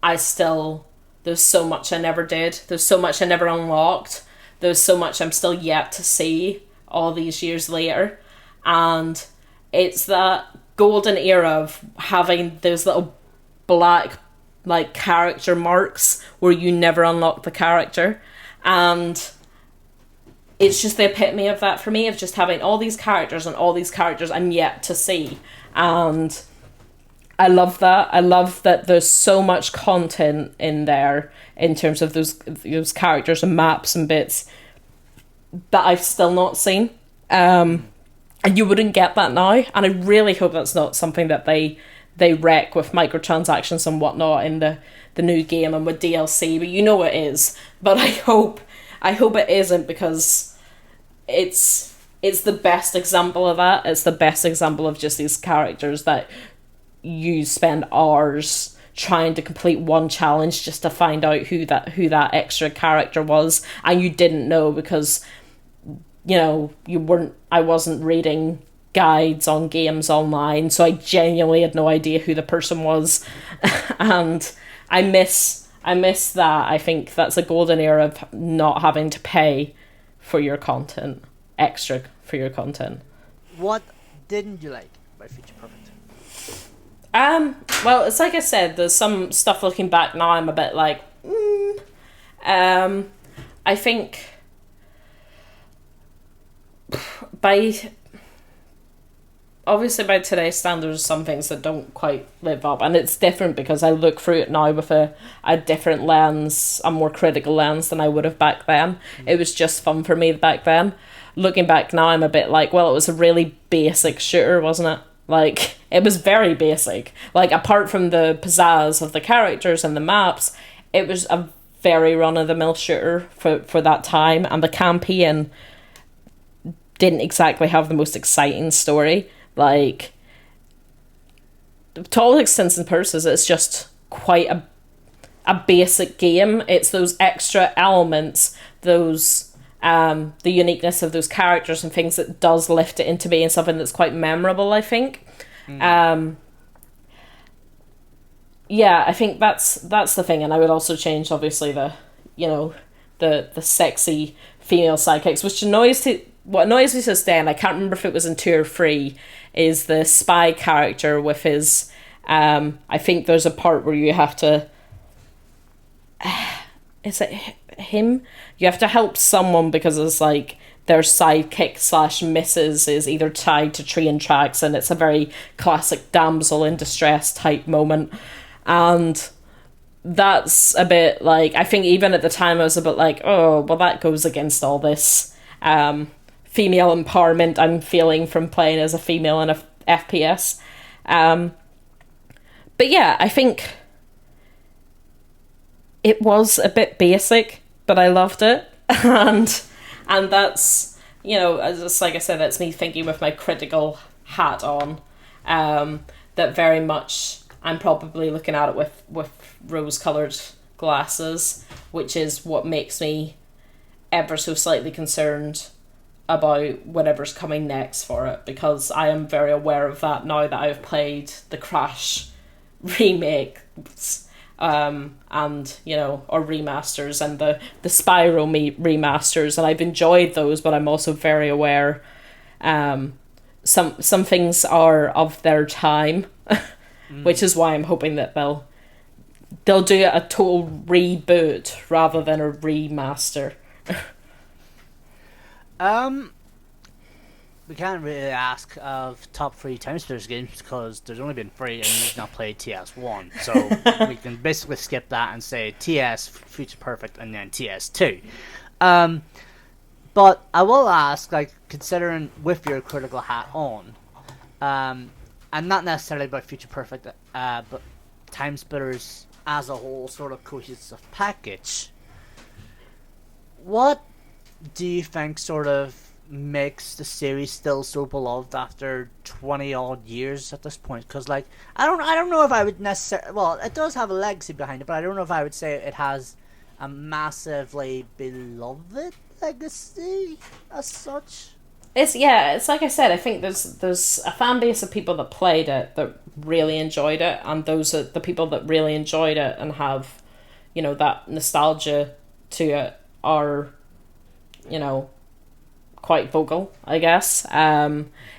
there's so much I never did. There's so much I never unlocked. There's so much I'm still yet to see all these years later. And it's that golden era of having those little black, like, character marks where you never unlock the character. And it's just the epitome of that for me, of just having all these characters and all these characters I'm yet to see. And I love that. I love that there's so much content in there in terms of those characters and maps and bits that I've still not seen. And you wouldn't get that now. And I really hope that's not something that they wreck with microtransactions and whatnot in the new game and with DLC. But you know it is. But I hope it isn't, because it's the best example of that. It's the best example of just these characters that you spend hours trying to complete one challenge just to find out who that extra character was, and you didn't know because, you know, I wasn't reading guides on games online, so I genuinely had no idea who the person was. And I miss I miss that. I think that's a golden era of not having to pay for your content, extra for your content. What didn't you like about Future Perfect? Well, it's like I said, there's some stuff looking back now I'm a bit like, I think obviously by today's standards, some things that don't quite live up, and it's different because I look through it now with a different lens, a more critical lens than I would have back then. It was just fun for me back then. Looking back now, I'm a bit like, well, it was a really basic shooter, wasn't it? Like, it was very basic. Like, apart from the pizzazz of the characters and the maps, it was a very run-of-the-mill shooter for that time, and the campaign didn't exactly have the most exciting story. Like, to all extents and purposes, it's just quite a basic game. It's those extra elements, those the uniqueness of those characters and things that does lift it into being something that's quite memorable, I think. Yeah, I think that's the thing, and I would also change, obviously, the sexy female sidekicks, which what annoys me to this day, and I can't remember if it was in 2 or 3, is the spy character with his, I think there's a part where you have to, is it him? You have to help someone because it's like their sidekick / missus is either tied to train tracks, and it's a very classic damsel in distress type moment. And that's a bit like, I think even at the time I was a bit like, oh, well, that goes against all this female empowerment I'm feeling from playing as a female in a FPS. But yeah, I think it was a bit basic, but I loved it. And that's, just like I said, that's me thinking with my critical hat on, that very much I'm probably looking at it with rose-coloured glasses, which is what makes me ever so slightly concerned about whatever's coming next for it, because I am very aware of that now that I've played the Crash remakes, or remasters, and the Spyro remasters, and I've enjoyed those, but I'm also very aware some things are of their time, which is why I'm hoping that they'll do a total reboot rather than a remaster. We can't really ask of top 3 TimeSplitters games because there's only been 3 and you've not played TS1. So we can basically skip that and say TS, Future Perfect, and then TS2. But I will ask, like, considering with your critical hat on, and not necessarily about Future Perfect, but TimeSplitters as a whole sort of cohesive package, what do you think sort of makes the series still so beloved after 20 odd years at this point? Because, like, I don't know if I would necessarily, well, it does have a legacy behind it, but I don't know if I would say it has a massively beloved legacy as such. It's like I said, I think there's a fan base of people that played it that really enjoyed it, and those are the people that really enjoyed it and have, that nostalgia to it are, quite vocal, I guess.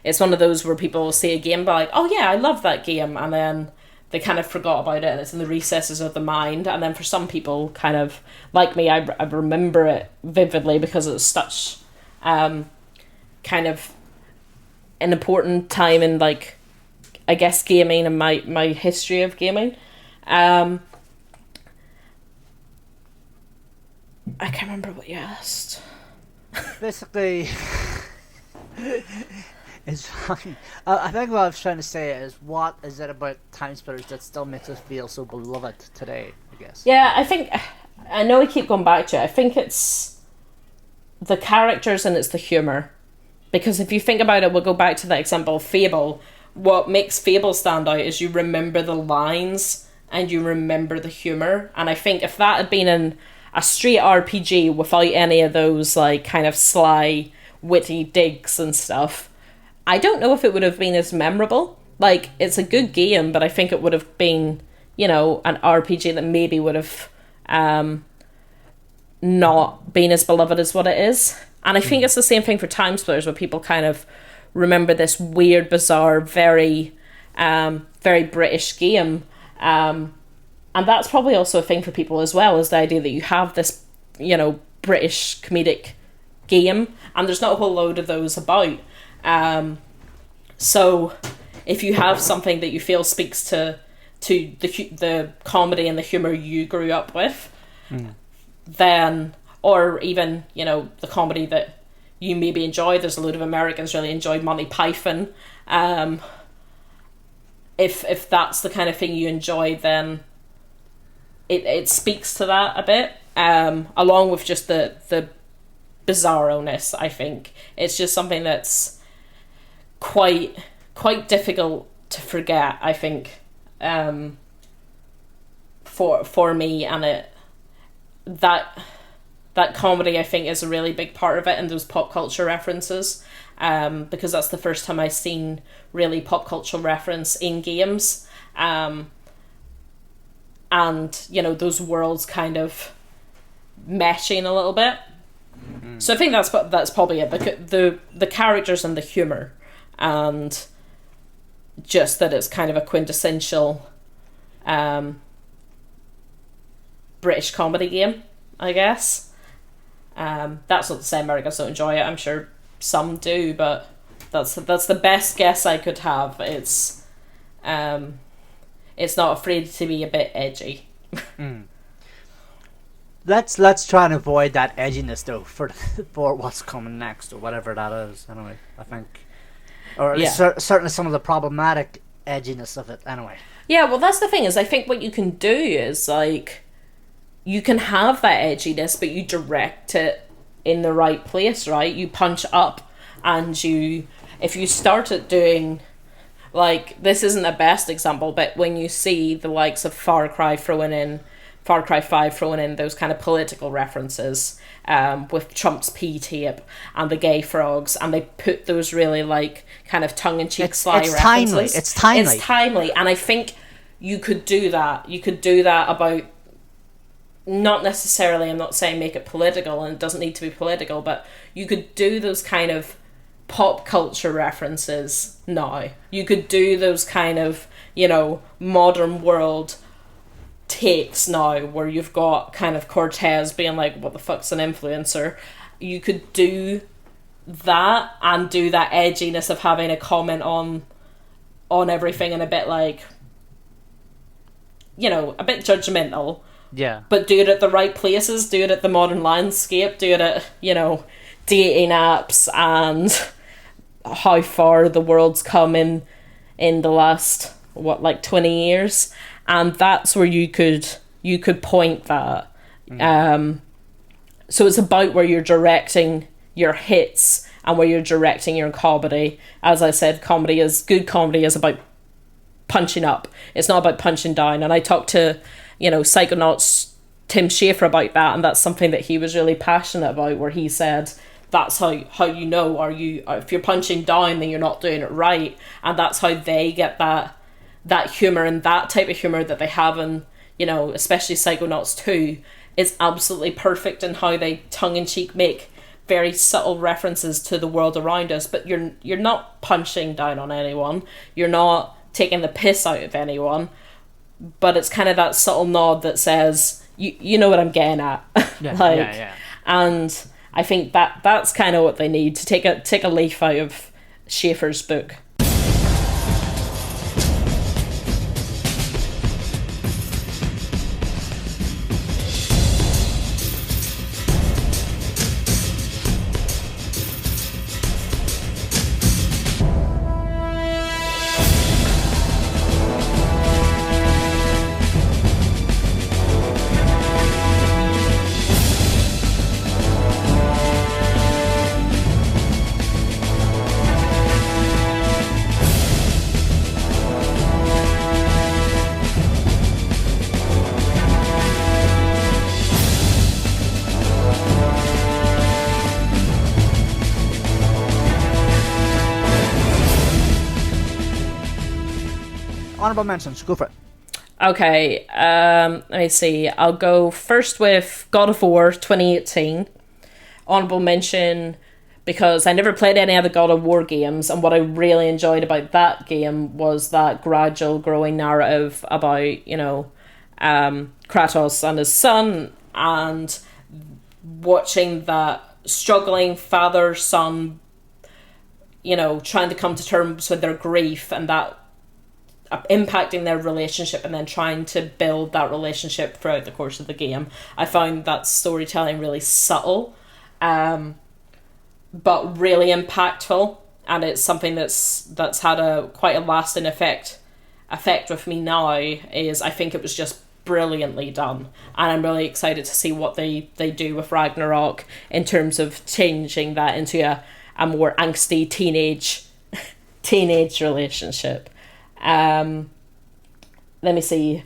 It's one of those where people will see a game but like, oh yeah, I love that game, and then they kind of forgot about it and it's in the recesses of the mind. And then for some people, kind of like me, I remember it vividly because it was such kind of an important time in, like, I guess, gaming and my history of gaming. I can't remember what you asked. Basically, it's fine. I think what I was trying to say is, what is it about TimeSplitters that still makes us feel so beloved today, I guess? Yeah, I know we keep going back to it. I think it's the characters and it's the humour. Because if you think about it, we'll go back to that example of Fable. What makes Fable stand out is you remember the lines and you remember the humour. And I think if that had been in a straight RPG without any of those, like, kind of sly, witty digs and stuff, I don't know if it would have been as memorable. Like, it's a good game, but I think it would have been, an RPG that maybe would have not being as beloved as what it is. And I think it's the same thing for TimeSplitters, where people kind of remember this weird, bizarre, very British game. And that's probably also a thing for people as well, is the idea that you have this, British comedic game, and there's not a whole load of those about. So if you have something that you feel speaks to the comedy and the humour you grew up with, then, or even, the comedy that you maybe enjoy, there's a load of Americans really enjoyed Monty Python. If that's the kind of thing you enjoy, then it speaks to that a bit, along with just the bizarro-ness. I think it's just something that's quite difficult to forget, I think, for me, and that comedy, I think, is a really big part of it, and those pop culture references, because that's the first time I've seen really pop culture reference in games, and those worlds kind of meshing a little bit. So I think that's probably it. The characters and the humor, and just that it's kind of a quintessential British comedy game, I guess. That's not to say Americans don't enjoy it. I'm sure some do, but that's the best guess I could have. It's not afraid to be a bit edgy. Let's try and avoid that edginess though for what's coming next, or whatever that is. Anyway, I think, or at least certainly some of the problematic edginess of it. Anyway. Yeah, well, that's the thing, is I think what you can do is, like, you can have that edginess, but you direct it in the right place, right? You punch up, and if you started doing, like, this isn't the best example, but when you see the likes of Far Cry 5 throwing in those kind of political references, with Trump's P-tape and the gay frogs, and they put those really, like, kind of tongue-in-cheek sly references. It's timely, and I think you could do that. You could do that about, not necessarily, I'm not saying make it political, and it doesn't need to be political, but you could do those kind of pop culture references now. You could do those kind of, modern world takes now, where you've got kind of Cortez being like, what the fuck's an influencer? You could do that, and do that edginess of having a comment on everything, and a bit like, a bit judgmental. Yeah. But do it at the right places, do it at the modern landscape, do it at, dating apps, and how far the world's come in the last, 20 years. And that's where you could point that. So it's about where you're directing your hits and where you're directing your comedy. As I said, good comedy is about punching up. It's not about punching down. And I talked to, Psychonauts Tim Schafer about that, and that's something that he was really passionate about, where he said that's how you know, if you're punching down, then you're not doing it right. And that's how they get that humour, and that type of humour that they have in, especially Psychonauts 2, is absolutely perfect in how they tongue-in-cheek make very subtle references to the world around us, but you're not punching down on anyone, you're not taking the piss out of anyone, but it's kind of that subtle nod that says, you know what I'm getting at. Yeah. And I think that's kind of what they need, to take a leaf out of Schaefer's book. Honorable mentions, go for it. Okay, let me see. I'll go first with God of War 2018. Honorable mention because I never played any other God of War games, and what I really enjoyed about that game was that gradual growing narrative about, Kratos and his son, and watching that struggling father son, trying to come to terms with their grief and that impacting their relationship and then trying to build that relationship throughout the course of the game. I found that storytelling really subtle, but really impactful, and it's something that's had a quite a lasting effect with me now. Is I think it was just brilliantly done, and I'm really excited to see what they do with Ragnarok in terms of changing that into a more angsty teenage relationship. Let me see.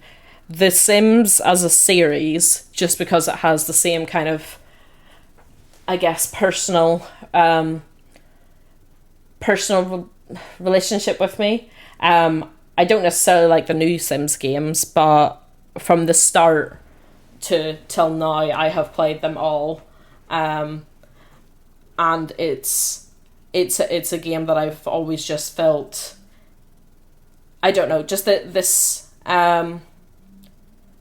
The Sims as a series, just because it has the same kind of, I guess, personal relationship with me. I don't necessarily like the new Sims games, but from the start to till now, I have played them all, and it's a game that I've always just felt, I don't know, just this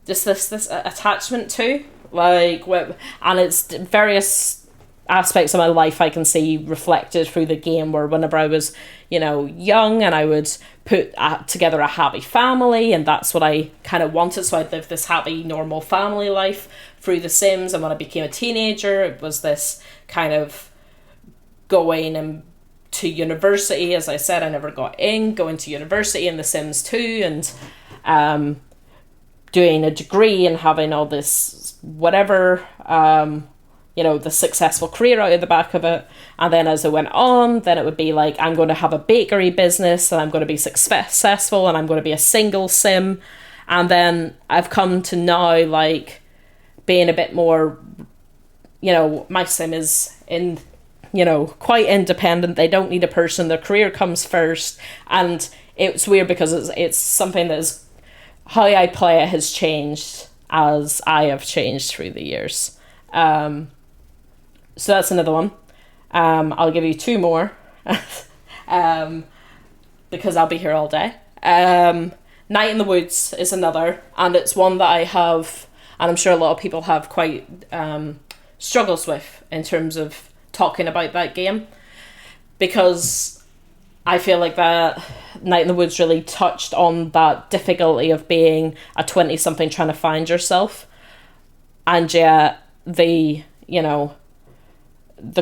attachment to, and it's various aspects of my life I can see reflected through the game, where whenever I was, young, and I would put together a happy family, and that's what I kind of wanted, so I'd live this happy, normal family life through The Sims, and when I became a teenager, it was this kind of going and to university. As I said, I never got in, going to university in The Sims 2, and doing a degree and having all this whatever, the successful career out of the back of it. And then as it went on, then it would be like, I'm going to have a bakery business, and I'm going to be successful, and I'm going to be a single sim. And then I've come to now, like, being a bit more, my sim is quite independent. They don't need a person. Their career comes first. And it's weird because it's something that is, how I play it has changed as I have changed through the years. So that's another one. I'll give you two more, because I'll be here all day. Night in the Woods is another, and it's one that I have, and I'm sure a lot of people have quite struggles with in terms of talking about that game, because I feel like that Night in the Woods really touched on that difficulty of being a 20-something trying to find yourself, and yet the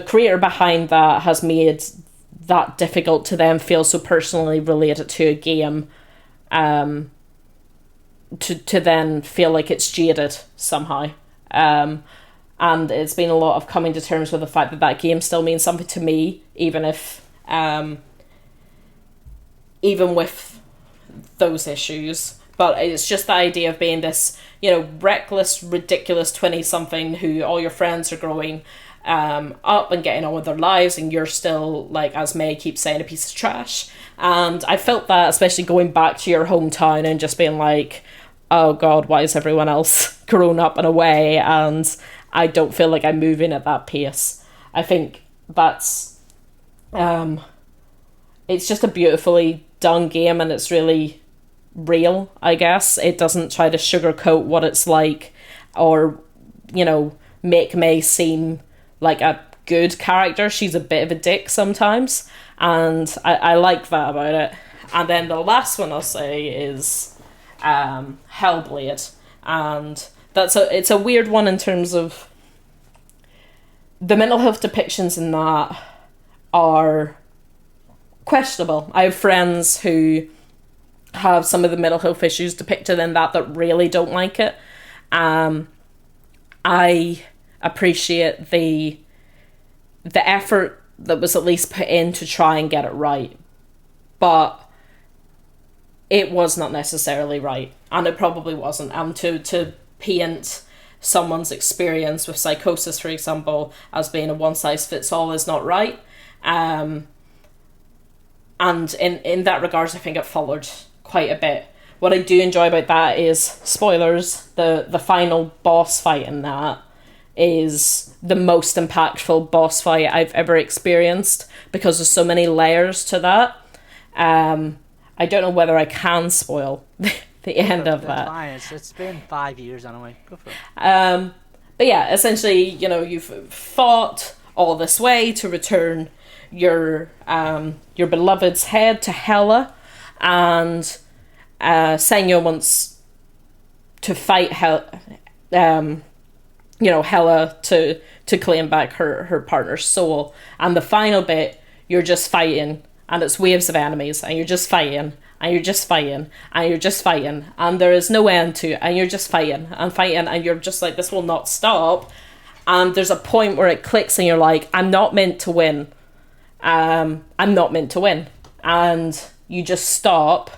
creator behind that has made that difficult to them feel so personally related to a game, to then feel like it's jaded somehow. And it's been a lot of coming to terms with the fact that that game still means something to me, even if, even with those issues. But it's just the idea of being this, reckless, ridiculous 20-something who all your friends are growing up and getting on with their lives, and you're still, like, as May keeps saying, a piece of trash. And I felt that, especially going back to your hometown and just being like, oh God, why is everyone else grown up and away, and I don't feel like I'm moving at that pace. I think that's, it's just a beautifully done game, and it's really real, I guess. It doesn't try to sugarcoat what it's like, or, make May seem like a good character. She's a bit of a dick sometimes, and I like that about it. And then the last one I'll say is Hellblade, and it's a weird one in terms of the mental health depictions in that are questionable. I have friends who have some of the mental health issues depicted in that really don't like it. I appreciate the effort that was at least put in to try and get it right, but it was not necessarily right, and it probably wasn't. To paint someone's experience with psychosis, for example, as being a one-size-fits-all is not right. And in that regards, I think it followed quite a bit. what I do enjoy about that is, spoilers, the final boss fight in that is the most impactful boss fight I've ever experienced, because there's so many layers to that. I don't know whether I can spoil the end of that. Fine. It's been 5 years anyway. Go for it. But yeah, essentially, you've fought all this way to return your beloved's head to Hela, and Senyo wants to fight Hela to claim back her partner's soul. And the final bit, you're just fighting, and it's waves of enemies, and you're just fighting, and you're just fighting, and you're just fighting, and there is no end to it, and you're just fighting, and you're just like, this will not stop. And there's a point where it clicks, and you're like, I'm not meant to win. I'm not meant to win. And you just stop.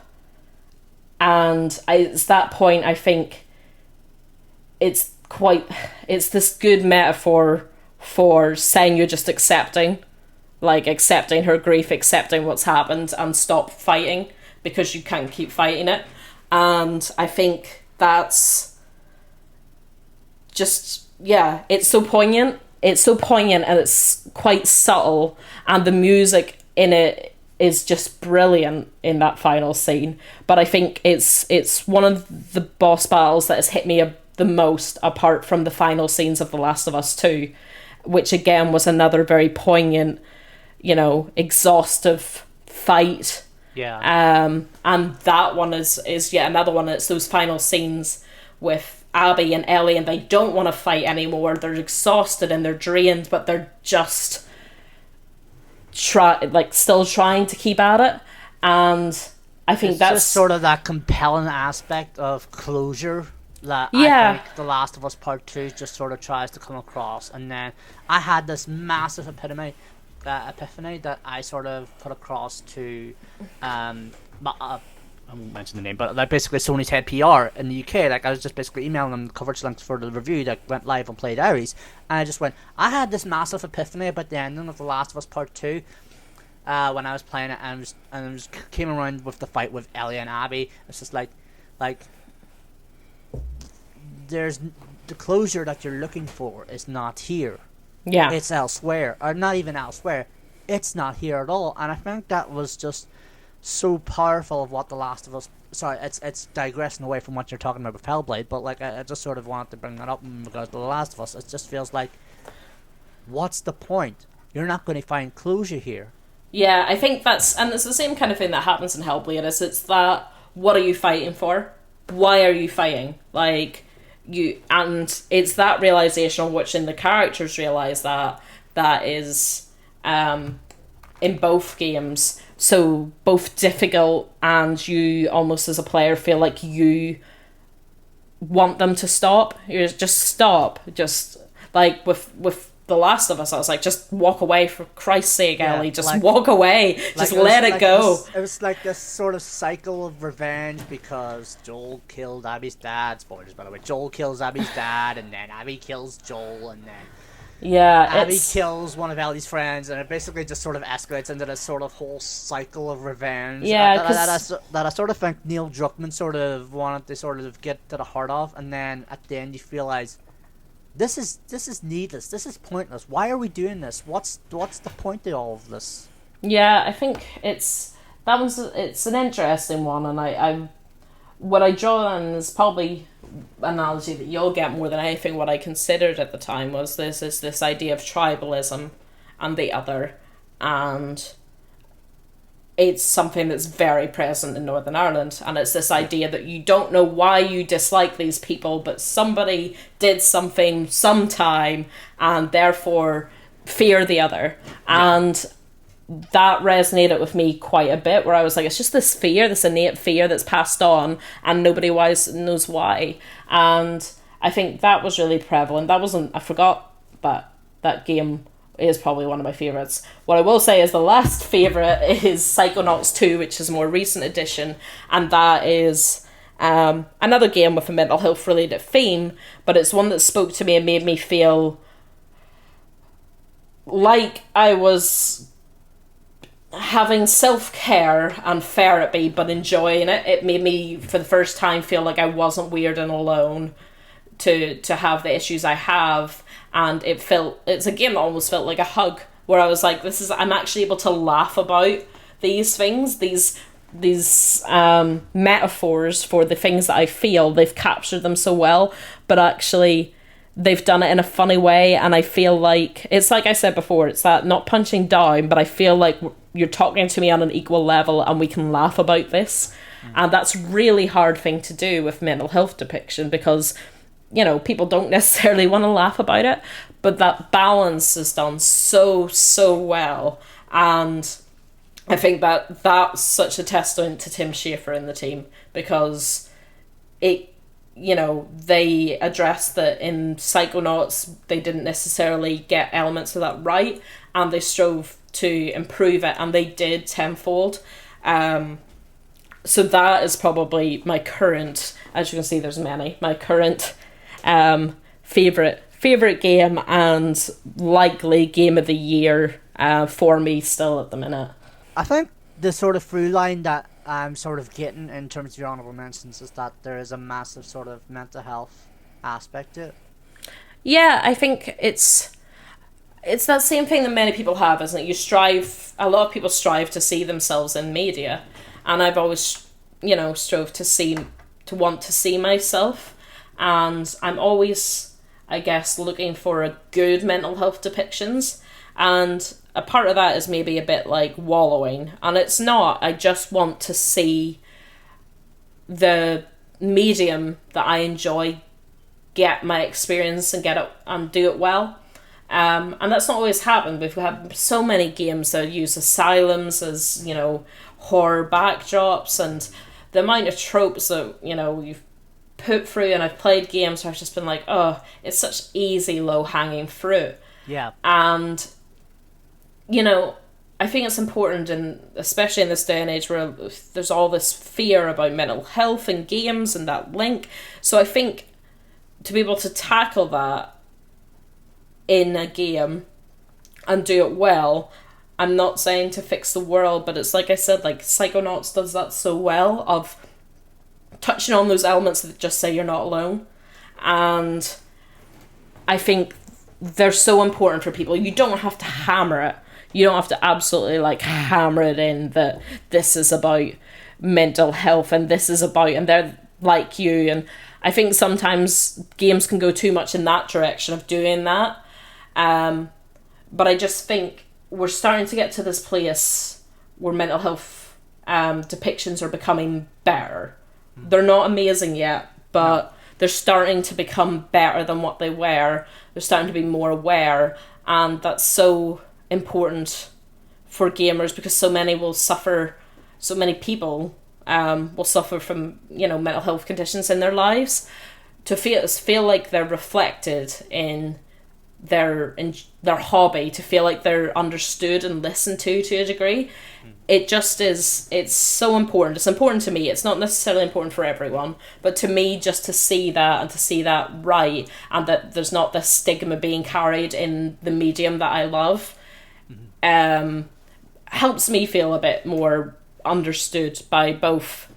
And it's that point, I think, it's this good metaphor for saying you're just accepting her grief, accepting what's happened, and stop fighting, because you can't keep fighting it. And I think that's just, yeah, it's so poignant, and it's quite subtle, and the music in it is just brilliant in that final scene. But I think it's one of the boss battles that has hit me the most, apart from the final scenes of The Last of Us 2, which again was another very poignant, exhaustive fight. Yeah. And that one is yet another one. It's those final scenes with Abby and Ellie, and they don't want to fight anymore. They're exhausted and they're drained, but they're just still trying to keep at it. And I think that's just sort of that compelling aspect of closure that yeah. I think The Last of Us Part 2 just sort of tries to come across. And then I had this massive epiphany that I sort of put across to I won't mention the name, but like basically Sony's head PR in the UK. Like, I was just basically emailing them coverage links for the review that went live on Play Diaries, and I just went, I had this massive epiphany about the ending of The Last of Us Part 2 when I was playing it, and it was came around with the fight with Ellie and Abby. It's just like there's the closure that you're looking for is not here. Yeah. It's elsewhere, or not even elsewhere. It's not here at all, and I think that was just so powerful of what The Last of Us. Sorry, it's digressing away from what you're talking about with Hellblade, but like I just sort of wanted to bring that up in regards to The Last of Us. It just feels like, what's the point? You're not going to find closure here. Yeah, I think it's the same kind of thing that happens in Hellblade. It's that, what are you fighting for? Why are you fighting? And it's that realization on which, in the characters realize that is in both games so both difficult, and you almost as a player feel like you want them to stop. You just stop. Just like with The Last of Us, I was like, just walk away, for Christ's sake, Ellie. Just walk away. Just let it go. It was like this sort of cycle of revenge, because Joel killed Abby's dad. Spoilers, by the way. Joel kills Abby's dad, and then Abby kills Joel, and then Abby kills one of Ellie's friends, and it basically just sort of escalates into this sort of whole cycle of revenge. Yeah, that I sort of think Neil Druckmann sort of wanted to sort of get to the heart of, and then at the end you realize, this is needless. This is pointless. Why are we doing this? What's the point of all of this? Yeah, I think it's an interesting one, and I what I draw on is probably an analogy that you'll get more than anything. What I considered at the time was this idea of tribalism and the other, and it's something that's very present in Northern Ireland, and it's this idea that you don't know why you dislike these people, but somebody did something sometime, and therefore fear the other. Yeah. And that resonated with me quite a bit, where I was like, it's just this fear, this innate fear that's passed on, and nobody knows why. And I think that was really prevalent. I forgot, but that game is probably one of my favourites. What I will say is the last favourite is Psychonauts 2, which is a more recent edition, and that is another game with a mental health related theme, but it's one that spoke to me and made me feel like I was having self-care and therapy but enjoying it, it made me for the first time feel like I wasn't weird and alone to have the issues I have. And it's a game that almost felt like a hug, where I was like, I'm actually able to laugh about these things, these metaphors for the things that I feel. They've captured them so well, but actually they've done it in a funny way. And I feel like, it's like I said before, it's that not punching down, but I feel like you're talking to me on an equal level and we can laugh about this. And that's a really hard thing to do with mental health depiction, because people don't necessarily want to laugh about it, but that balance is done so well. And I think that that's such a testament to Tim Schafer and the team, because they addressed that in Psychonauts they didn't necessarily get elements of that right, and they strove to improve it, and they did tenfold. So that is probably my current, as you can see there's many, my current favorite game, and likely game of the year for me still at the minute. I think the sort of through line that I'm sort of getting in terms of your honorable mentions is that there is a massive sort of mental health aspect to it. Yeah, I think it's that same thing that many people have, isn't it? A lot of people strive to see themselves in media, and I've always, strove to want to see myself. And I'm always, I guess, looking for a good mental health depictions. And a part of that is maybe a bit like wallowing. And it's not. I just want to see the medium that I enjoy get my experience and get it and do it well. And that's not always happened. We've had so many games that use asylums as, horror backdrops, and the amount of tropes that, you've put through, and I've played games where I've just been like, oh, it's such easy low-hanging fruit. Yeah. And I think it's important, and especially in this day and age where there's all this fear about mental health and games and that link. So I think to be able to tackle that in a game and do it well, I'm not saying to fix the world, but it's like I said, like Psychonauts does that so well, of touching on those elements that just say you're not alone. And I think they're so important for people. You don't have to hammer it. You don't have to absolutely hammer it in that this is about mental health and this is about, and they're like you. And I think sometimes games can go too much in that direction of doing that. But I just think we're starting to get to this place where mental health depictions are becoming better. They're not amazing yet, but they're starting to become better than what they were. They're starting to be more aware, and that's so important for gamers, because so many people will suffer from mental health conditions in their lives. To feel like they're reflected in their hobby, to feel like they're understood and listened to a degree, it just is. It's so important. It's important to me. It's not necessarily important for everyone, but to me, just to see that and to see that right, and that there's not this stigma being carried in the medium that I love, helps me feel a bit more understood by both,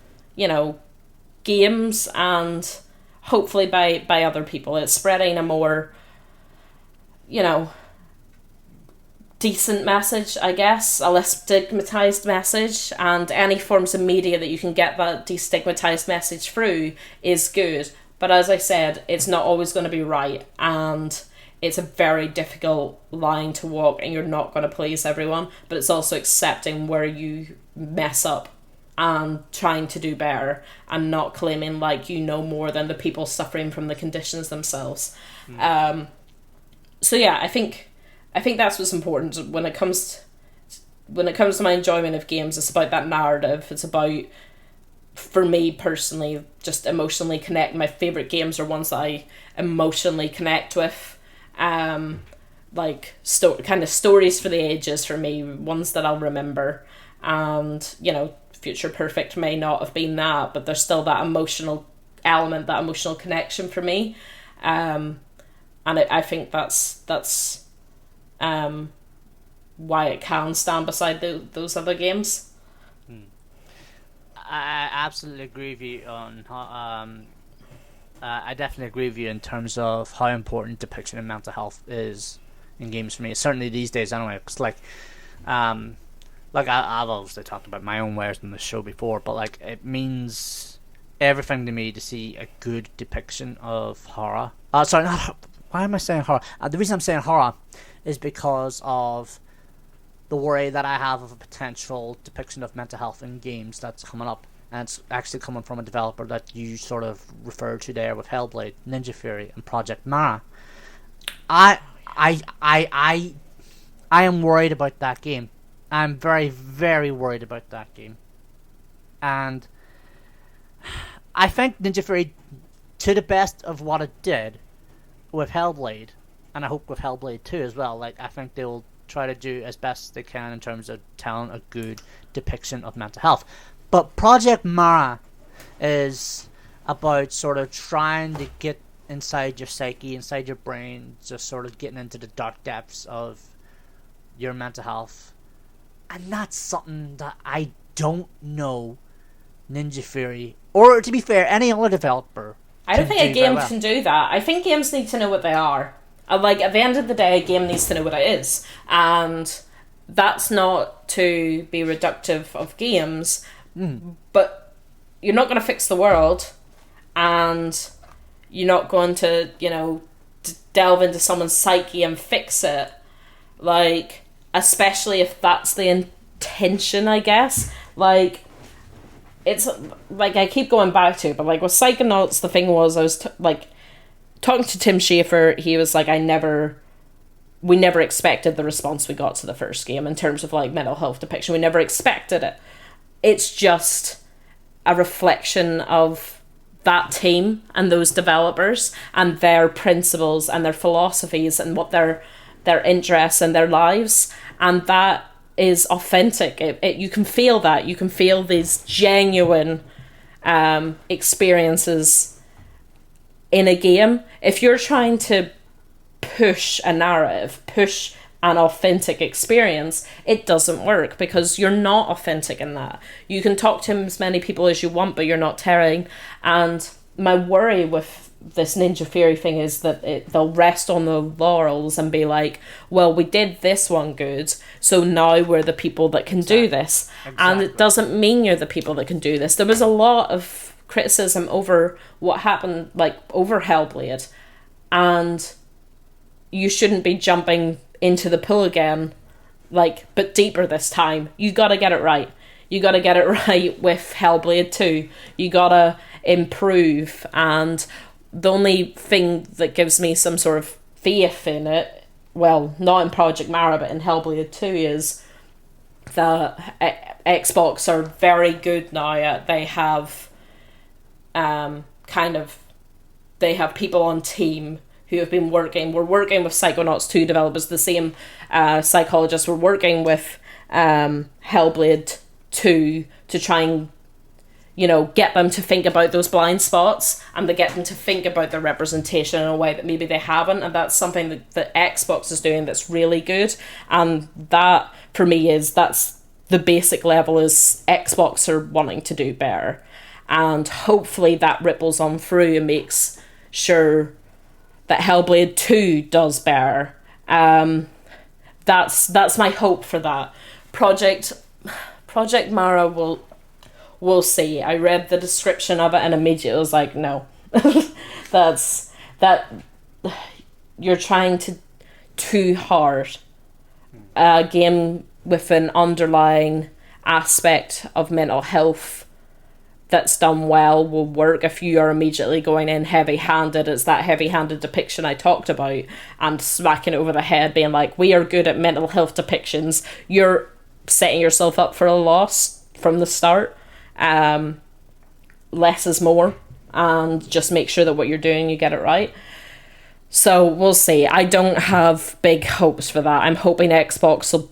games and hopefully by other people. It's spreading a more, decent message, I guess, a less stigmatized message, and any forms of media that you can get that destigmatized message through is good. But as I said, it's not always going to be right, and it's a very difficult line to walk, and you're not going to please everyone, but it's also accepting where you mess up and trying to do better, and not claiming like you know more than the people suffering from the conditions themselves. So yeah, I think that's what's important when it comes to my enjoyment of games. It's about that narrative. It's about, for me personally, just emotionally connect. My favorite games are ones that I emotionally connect with, kind of stories for the ages for me, ones that I'll remember. And Future Perfect may not have been that, but there's still that emotional element, that emotional connection for me. And I think that's why it can stand beside those other games. I absolutely agree with you on how, I definitely agree with you in terms of how important depiction of mental health is in games for me. Certainly these days, anyway. Because I've obviously talked about my own wares in the show before, but like it means everything to me to see a good depiction of horror. Sorry, not. Why am I saying horror? The reason I'm saying horror is because of the worry that I have of a potential depiction of mental health in games that's coming up, and it's actually coming from a developer that you sort of referred to there with Hellblade, Ninja Fury, and Project Mara. I am worried about that game. I'm very, very worried about that game, and I think Ninja Fury, to the best of what it did with Hellblade, and I hope with Hellblade 2 as well, like I think they will try to do as best they can in terms of telling a good depiction of mental health. But Project Mara is about sort of trying to get inside your psyche, inside your brain, just sort of getting into the dark depths of your mental health. And that's something that I don't know Ninja Fury, or to be fair, any other developer. I don't think a game can do that. I think games need to know what they are. Like, at the end of the day, a game needs to know what it is. And that's not to be reductive of games, but you're not going to fix the world, and you're not going to, delve into someone's psyche and fix it. Like, especially if that's the intention, I guess. Like, it's, like, I keep going back to it, but, like, with Psychonauts, the thing was, I was, talking to Tim Schafer, he was like, we never expected the response we got to the first game in terms of like mental health depiction. We never expected it. It's just a reflection of that team and those developers and their principles and their philosophies and what their interests and their lives. And that is authentic. You can feel that. You can feel these genuine experiences in a game. If you're trying to push a narrative, push an authentic experience, it doesn't work because you're not authentic in that. You can talk to as many people as you want, but you're not telling. And my worry with this Ninja Fury thing is that they'll rest on the laurels and be like, well, we did this one good, so now we're the people that can do this. And it doesn't mean you're the people that can do this. There was a lot of criticism over what happened, like over Hellblade, and you shouldn't be jumping into the pool again, like, but deeper this time. You gotta get it right. You gotta get it right with Hellblade 2. You gotta improve, and the only thing that gives me some sort of faith in it, well, not in Project Mara, but in Hellblade 2, is that Xbox are very good now at, they have they have people on team who have been working. We're working with Psychonauts 2 developers, the same psychologists. We're working with Hellblade 2 to try and, get them to think about those blind spots and to get them to think about their representation in a way that maybe they haven't. And that's something that Xbox is doing that's really good. And that, for me, that's the basic level is Xbox are wanting to do better. And hopefully that ripples on through and makes sure that Hellblade 2 does better. That's my hope for that. Project Mara, we'll see. I read the description of it and immediately was like, no. You're trying too hard. A game with an underlying aspect of mental health that's done well will work. If you are immediately going in heavy-handed, it's that heavy-handed depiction I talked about, and smacking it over the head, being like, we are good at mental health depictions, you're setting yourself up for a loss from the start. Less is more, and just make sure that what you're doing, you get it right. So we'll see. I don't have big hopes for that. I'm hoping Xbox will,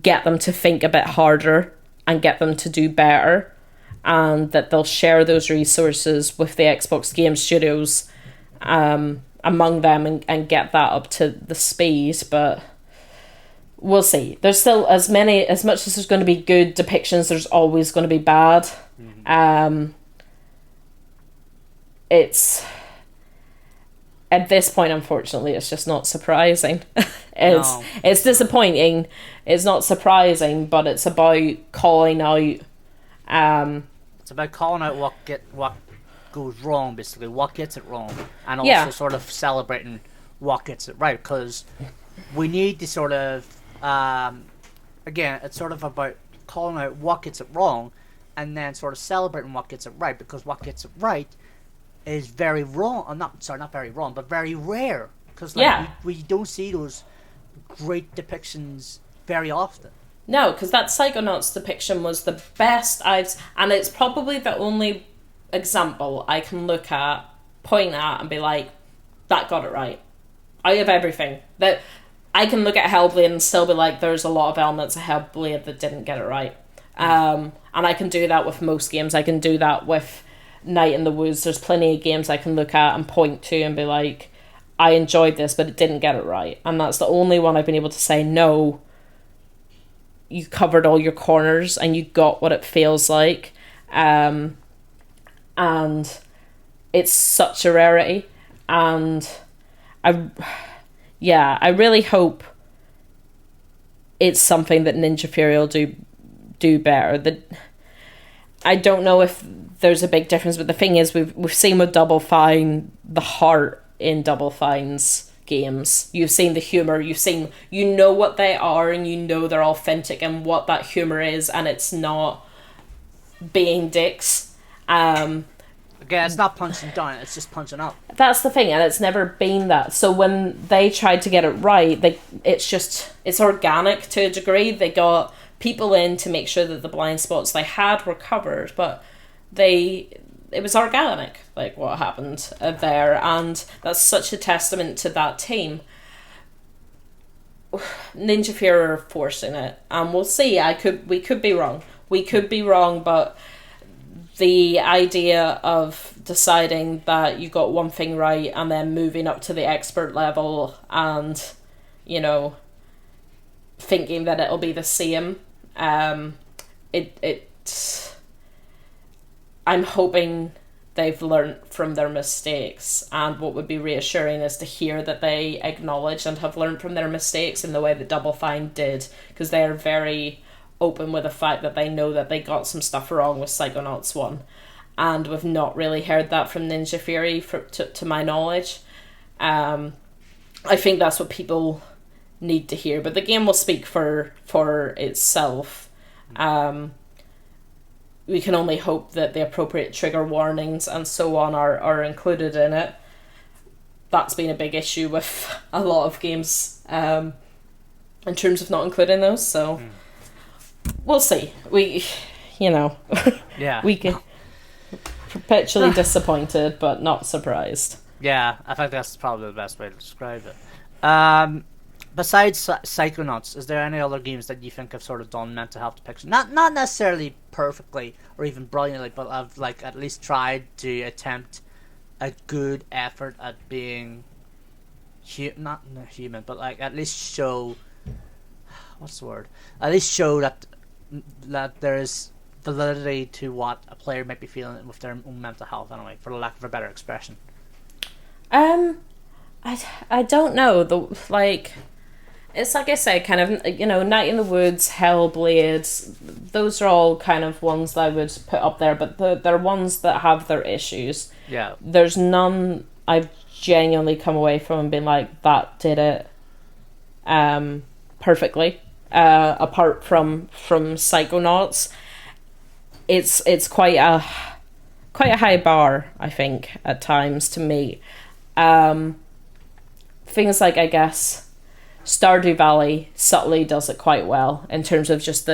get them to think a bit harder and get them to do better, and that they'll share those resources with the Xbox Game Studios among them and get that up to the speed. But we'll see. There's still as much as there's going to be good depictions, there's always going to be bad. It's at this point, unfortunately, it's just not surprising. It's disappointing. It's not surprising, but it's about calling out. It's about calling out what goes wrong, basically, what gets it wrong, and also sort of celebrating what gets it right, because we need to sort of, again, it's sort of about calling out what gets it wrong, and then sort of celebrating what gets it right, because what gets it right is very wrong, not very wrong, but very rare, because we don't see those great depictions very often. No, because that Psychonauts depiction was the best and it's probably the only example I can look at, point at, and be like, that got it right. Out of everything. That I can look at Hellblade and still be like, there's a lot of elements of Hellblade that didn't get it right. And I can do that with most games. I can do that with Night in the Woods. There's plenty of games I can look at and point to and be like, I enjoyed this, but it didn't get it right. And that's the only one I've been able to say, no, you covered all your corners and you got what it feels like. And it's such a rarity. And I really hope it's something that Ninja Fury will do better. I don't know if there's a big difference, but the thing is, we've seen with Double Fine the heart in Double Fine's games. You've seen the humor. You know what they are, and you know they're authentic and what that humor is, and it's not being dicks. Again, it's not punching down, it's just punching up. That's the thing, and it's never been that. So when they tried to get it right, it's organic to a degree. They got people in to make sure that the blind spots they had were covered, but it was organic, like what happened there, and that's such a testament to that team. Ninja Fury are forcing it, and we'll see. We could be wrong, but the idea of deciding that you got one thing right and then moving up to the expert level and, thinking that it'll be the same, I'm hoping they've learned from their mistakes, and what would be reassuring is to hear that they acknowledge and have learned from their mistakes in the way that Double Fine did, because they are very open with the fact that they know that they got some stuff wrong with Psychonauts 1, and we've not really heard that from Ninja Fury to my knowledge. I think that's what people need to hear, but the game will speak for itself. We can only hope that the appropriate trigger warnings and so on are included in it. That's been a big issue with a lot of games in terms of not including those, so we'll see. We can perpetually disappointed but not surprised. Yeah, I think that's probably the best way to describe it. Besides Psychonauts, is there any other games that you think have sort of done mental health depiction? Not necessarily perfectly or even brilliantly, but have at least tried to attempt a good effort at being not human, but at least show what's the word? At least show that there is validity to what a player might be feeling with their own mental health, anyway, for the lack of a better expression. I don't know. It's like I say, kind of, Night in the Woods, Hellblade, those are all kind of ones that I would put up there, but they're ones that have their issues. Yeah. There's none I've genuinely come away from and been like, that did it perfectly. Apart from Psychonauts. It's quite a high bar, I think, at times to meet. Things like, I guess, Stardew Valley subtly does it quite well in terms of just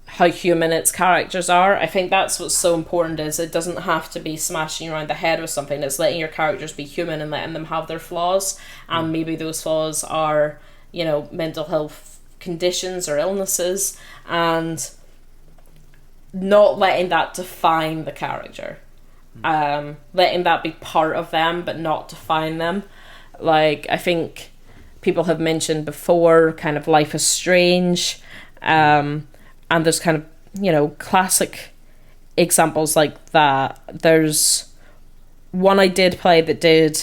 how human its characters are. I think that's what's so important, is it doesn't have to be smashing around the head with something. It's letting your characters be human and letting them have their flaws, and maybe those flaws are, mental health conditions or illnesses, and not letting that define the character. Letting that be part of them but not define them. I think people have mentioned before, kind of Life is Strange, and there's kind of, classic examples like that. There's one I did play that did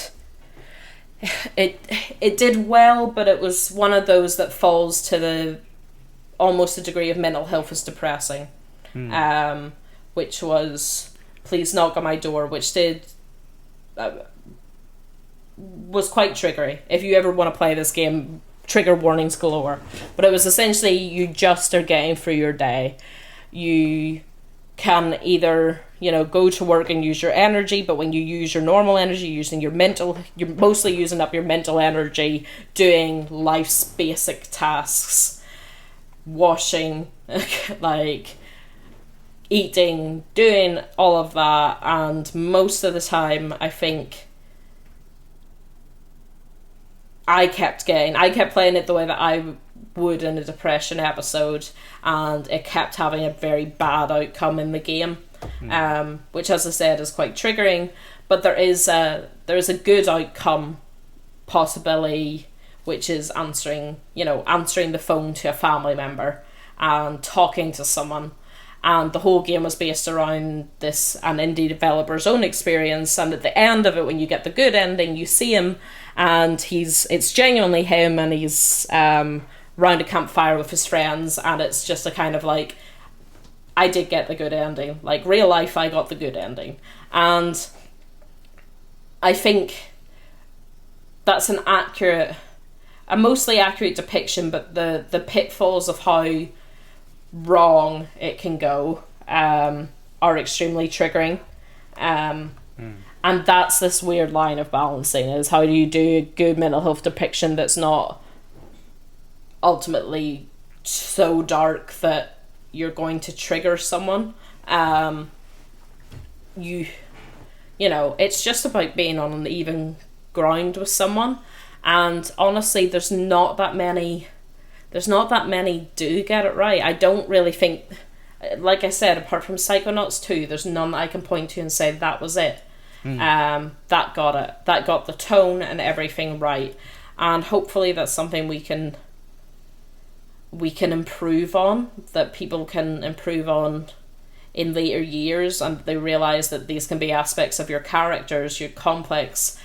it did well, but it was one of those that falls to the almost a degree of mental health as depressing, which was Please Knock on My Door, which was quite triggery. If you ever want to play this game, trigger warnings galore. But it was essentially, you just are getting through your day. You can either, go to work and use your energy, but when you use your normal energy, you're mostly using up your mental energy doing life's basic tasks. Washing, like eating, doing all of that, and most of the time I think I kept playing it the way that I would in a depression episode, and it kept having a very bad outcome in the game, which, as I said, is quite triggering. But there is a good outcome possibility, which is answering the phone to a family member and talking to someone. And the whole game was based around an indie developer's own experience. And at the end of it, when you get the good ending, you see him, and it's genuinely him, and he's round a campfire with his friends, and it's just a kind of like, I did get the good ending. Like, real life, I got the good ending. And I think that's a mostly accurate depiction, but the pitfalls of how wrong it can go are extremely triggering. And that's this weird line of balancing, is how do you do a good mental health depiction that's not ultimately so dark that you're going to trigger someone. It's just about being on an even ground with someone. And honestly, there's not that many do get it right. I don't really think, like I said, apart from Psychonauts 2, there's none that I can point to and say that was it. That got it. That got the tone and everything right. And hopefully that's something we can improve on, that people can improve on in later years, and they realise that these can be aspects of your characters, your complex,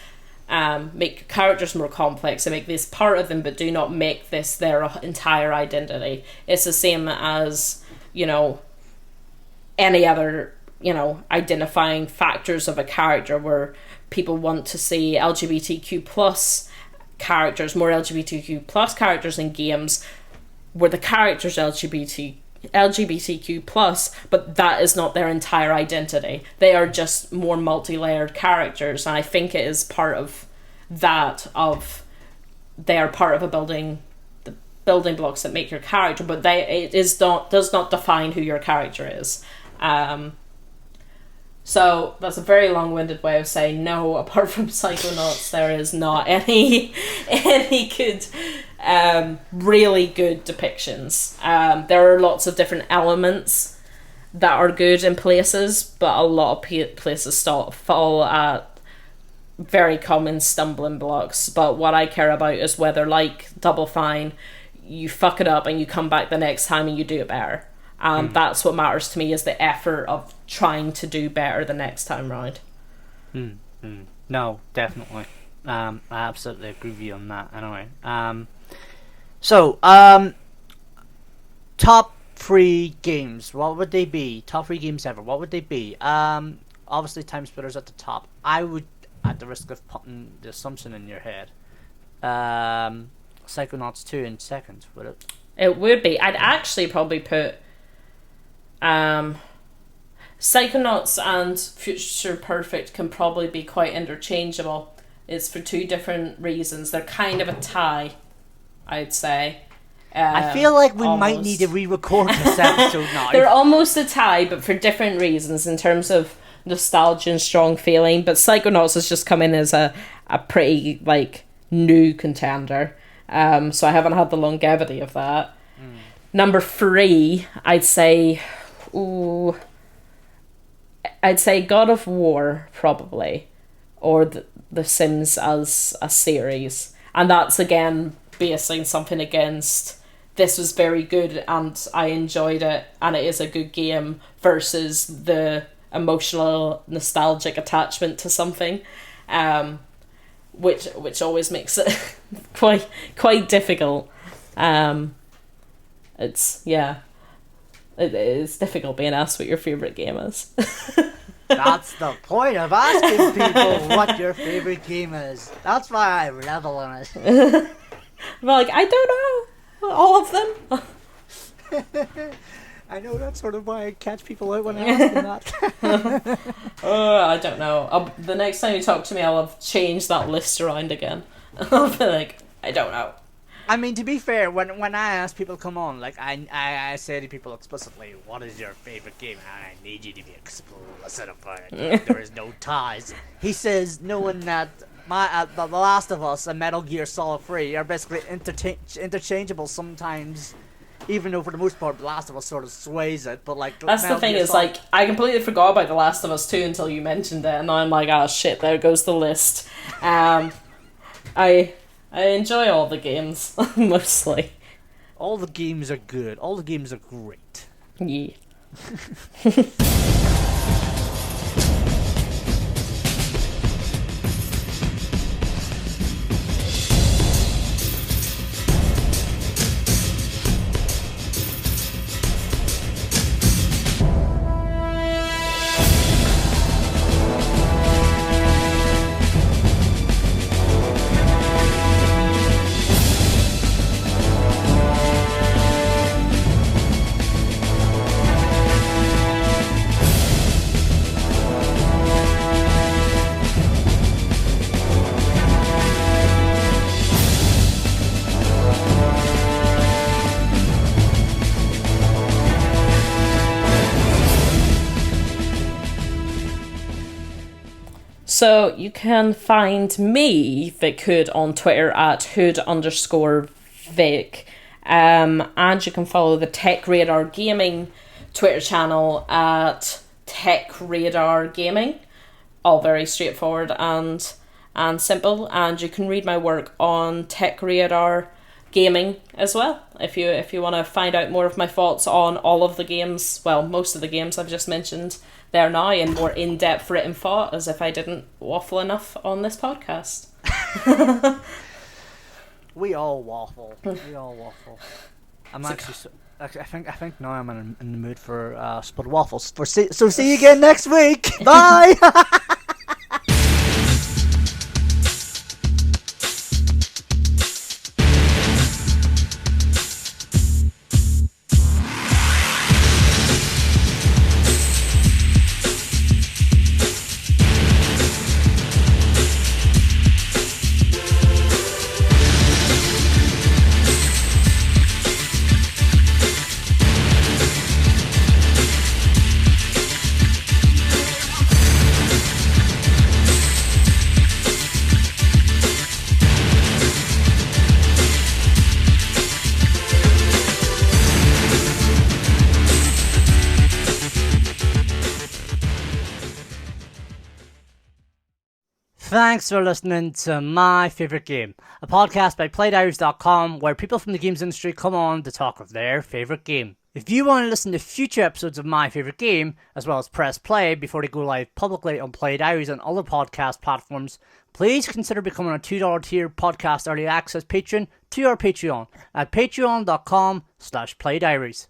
make your characters more complex and make this part of them, but do not make this their entire identity. It's the same as, any other, identifying factors of a character, where people want to see LGBTQ plus characters, more LGBTQ plus characters in games, where the character's LGBTQ plus, but that is not their entire identity. They are just more multi-layered characters, and I think it is part of that, they are part of the building blocks that make your character, but does not define who your character is. So that's a very long-winded way of saying no. Apart from Psychonauts, there is not any good, really good depictions. There are lots of different elements that are good in places, but a lot of places fall at very common stumbling blocks. But what I care about is whether, like Double Fine, you fuck it up and you come back the next time and you do it better. That's what matters to me, is the effort of trying to do better the next time round. No, definitely. I absolutely agree with you on that. Anyway, so top 3 games. What would they be? Top 3 games ever. What would they be? Obviously, TimeSplitters at the top. I would, at the risk of putting the assumption in your head, Psychonauts 2 in second. Would it? It would be. I'd actually probably put Psychonauts and Future Perfect can probably be quite interchangeable. It's for 2 different reasons. They're kind of a tie, I'd say. I feel like we might need to re-record this episode now. They're almost a tie, but for different reasons in terms of nostalgia and strong feeling. But Psychonauts has just come in as a pretty, new contender. So I haven't had the longevity of that. Number 3, I'd say God of War, probably, or the Sims as a series, and that's again basing something against this was very good and I enjoyed it and it is a good game versus the emotional nostalgic attachment to something, which always makes it quite difficult. It's difficult being asked what your favourite game is. That's the point of asking people what your favourite game is. That's why I revel in it. I'm like, I don't know. All of them. I know, that's sort of why I catch people out when I ask them that. I don't know. The next time you talk to me, I'll have changed that list around again. I'll be like, I don't know. I mean, to be fair, when I ask people to come on, like, I say to people explicitly, what is your favourite game? And I need you to be explicit about it. There is no ties. He says, knowing that The Last of Us and Metal Gear Solid 3 are basically interchangeable sometimes, even though for the most part The Last of Us sort of sways it, but like... That's the thing, is like, I completely forgot about The Last of Us 2 until you mentioned it, and now I'm like, ah, shit, there goes the list. I enjoy all the games, mostly. All the games are good. All the games are great. Yeah. So you can find me, Vic Hood, on Twitter at Hood_Vic. And you can follow the TechRadar Gaming Twitter channel at TechRadar Gaming. All very straightforward and simple. And you can read my work on TechRadar Gaming as well. If you want to find out more of my thoughts on all of the games, well, most of the games I've just mentioned there now, in more in-depth written thought, as if I didn't waffle enough on this podcast. We all waffle. I'm actually... I think now I'm in the mood for split waffles. So see you again next week. Bye. Thanks for listening to My Favourite Game, a podcast by PlayDiaries.com where people from the games industry come on to talk of their favourite game. If you want to listen to future episodes of My Favourite Game, as well as press play before they go live publicly on Play Diaries and other podcast platforms, please consider becoming a $2 tier podcast early access patron to our Patreon at patreon.com/playdiaries.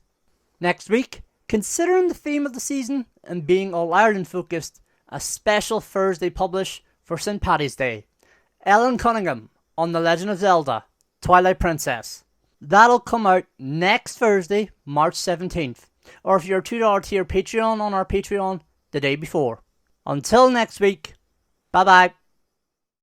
Next week, considering the theme of the season and being all Ireland focused, a special Thursday publish for St. Paddy's Day. Ellen Cunningham on The Legend of Zelda, Twilight Princess. That'll come out next Thursday, March 17th. Or if you're a $2 tier Patreon on our Patreon, the day before. Until next week, bye bye.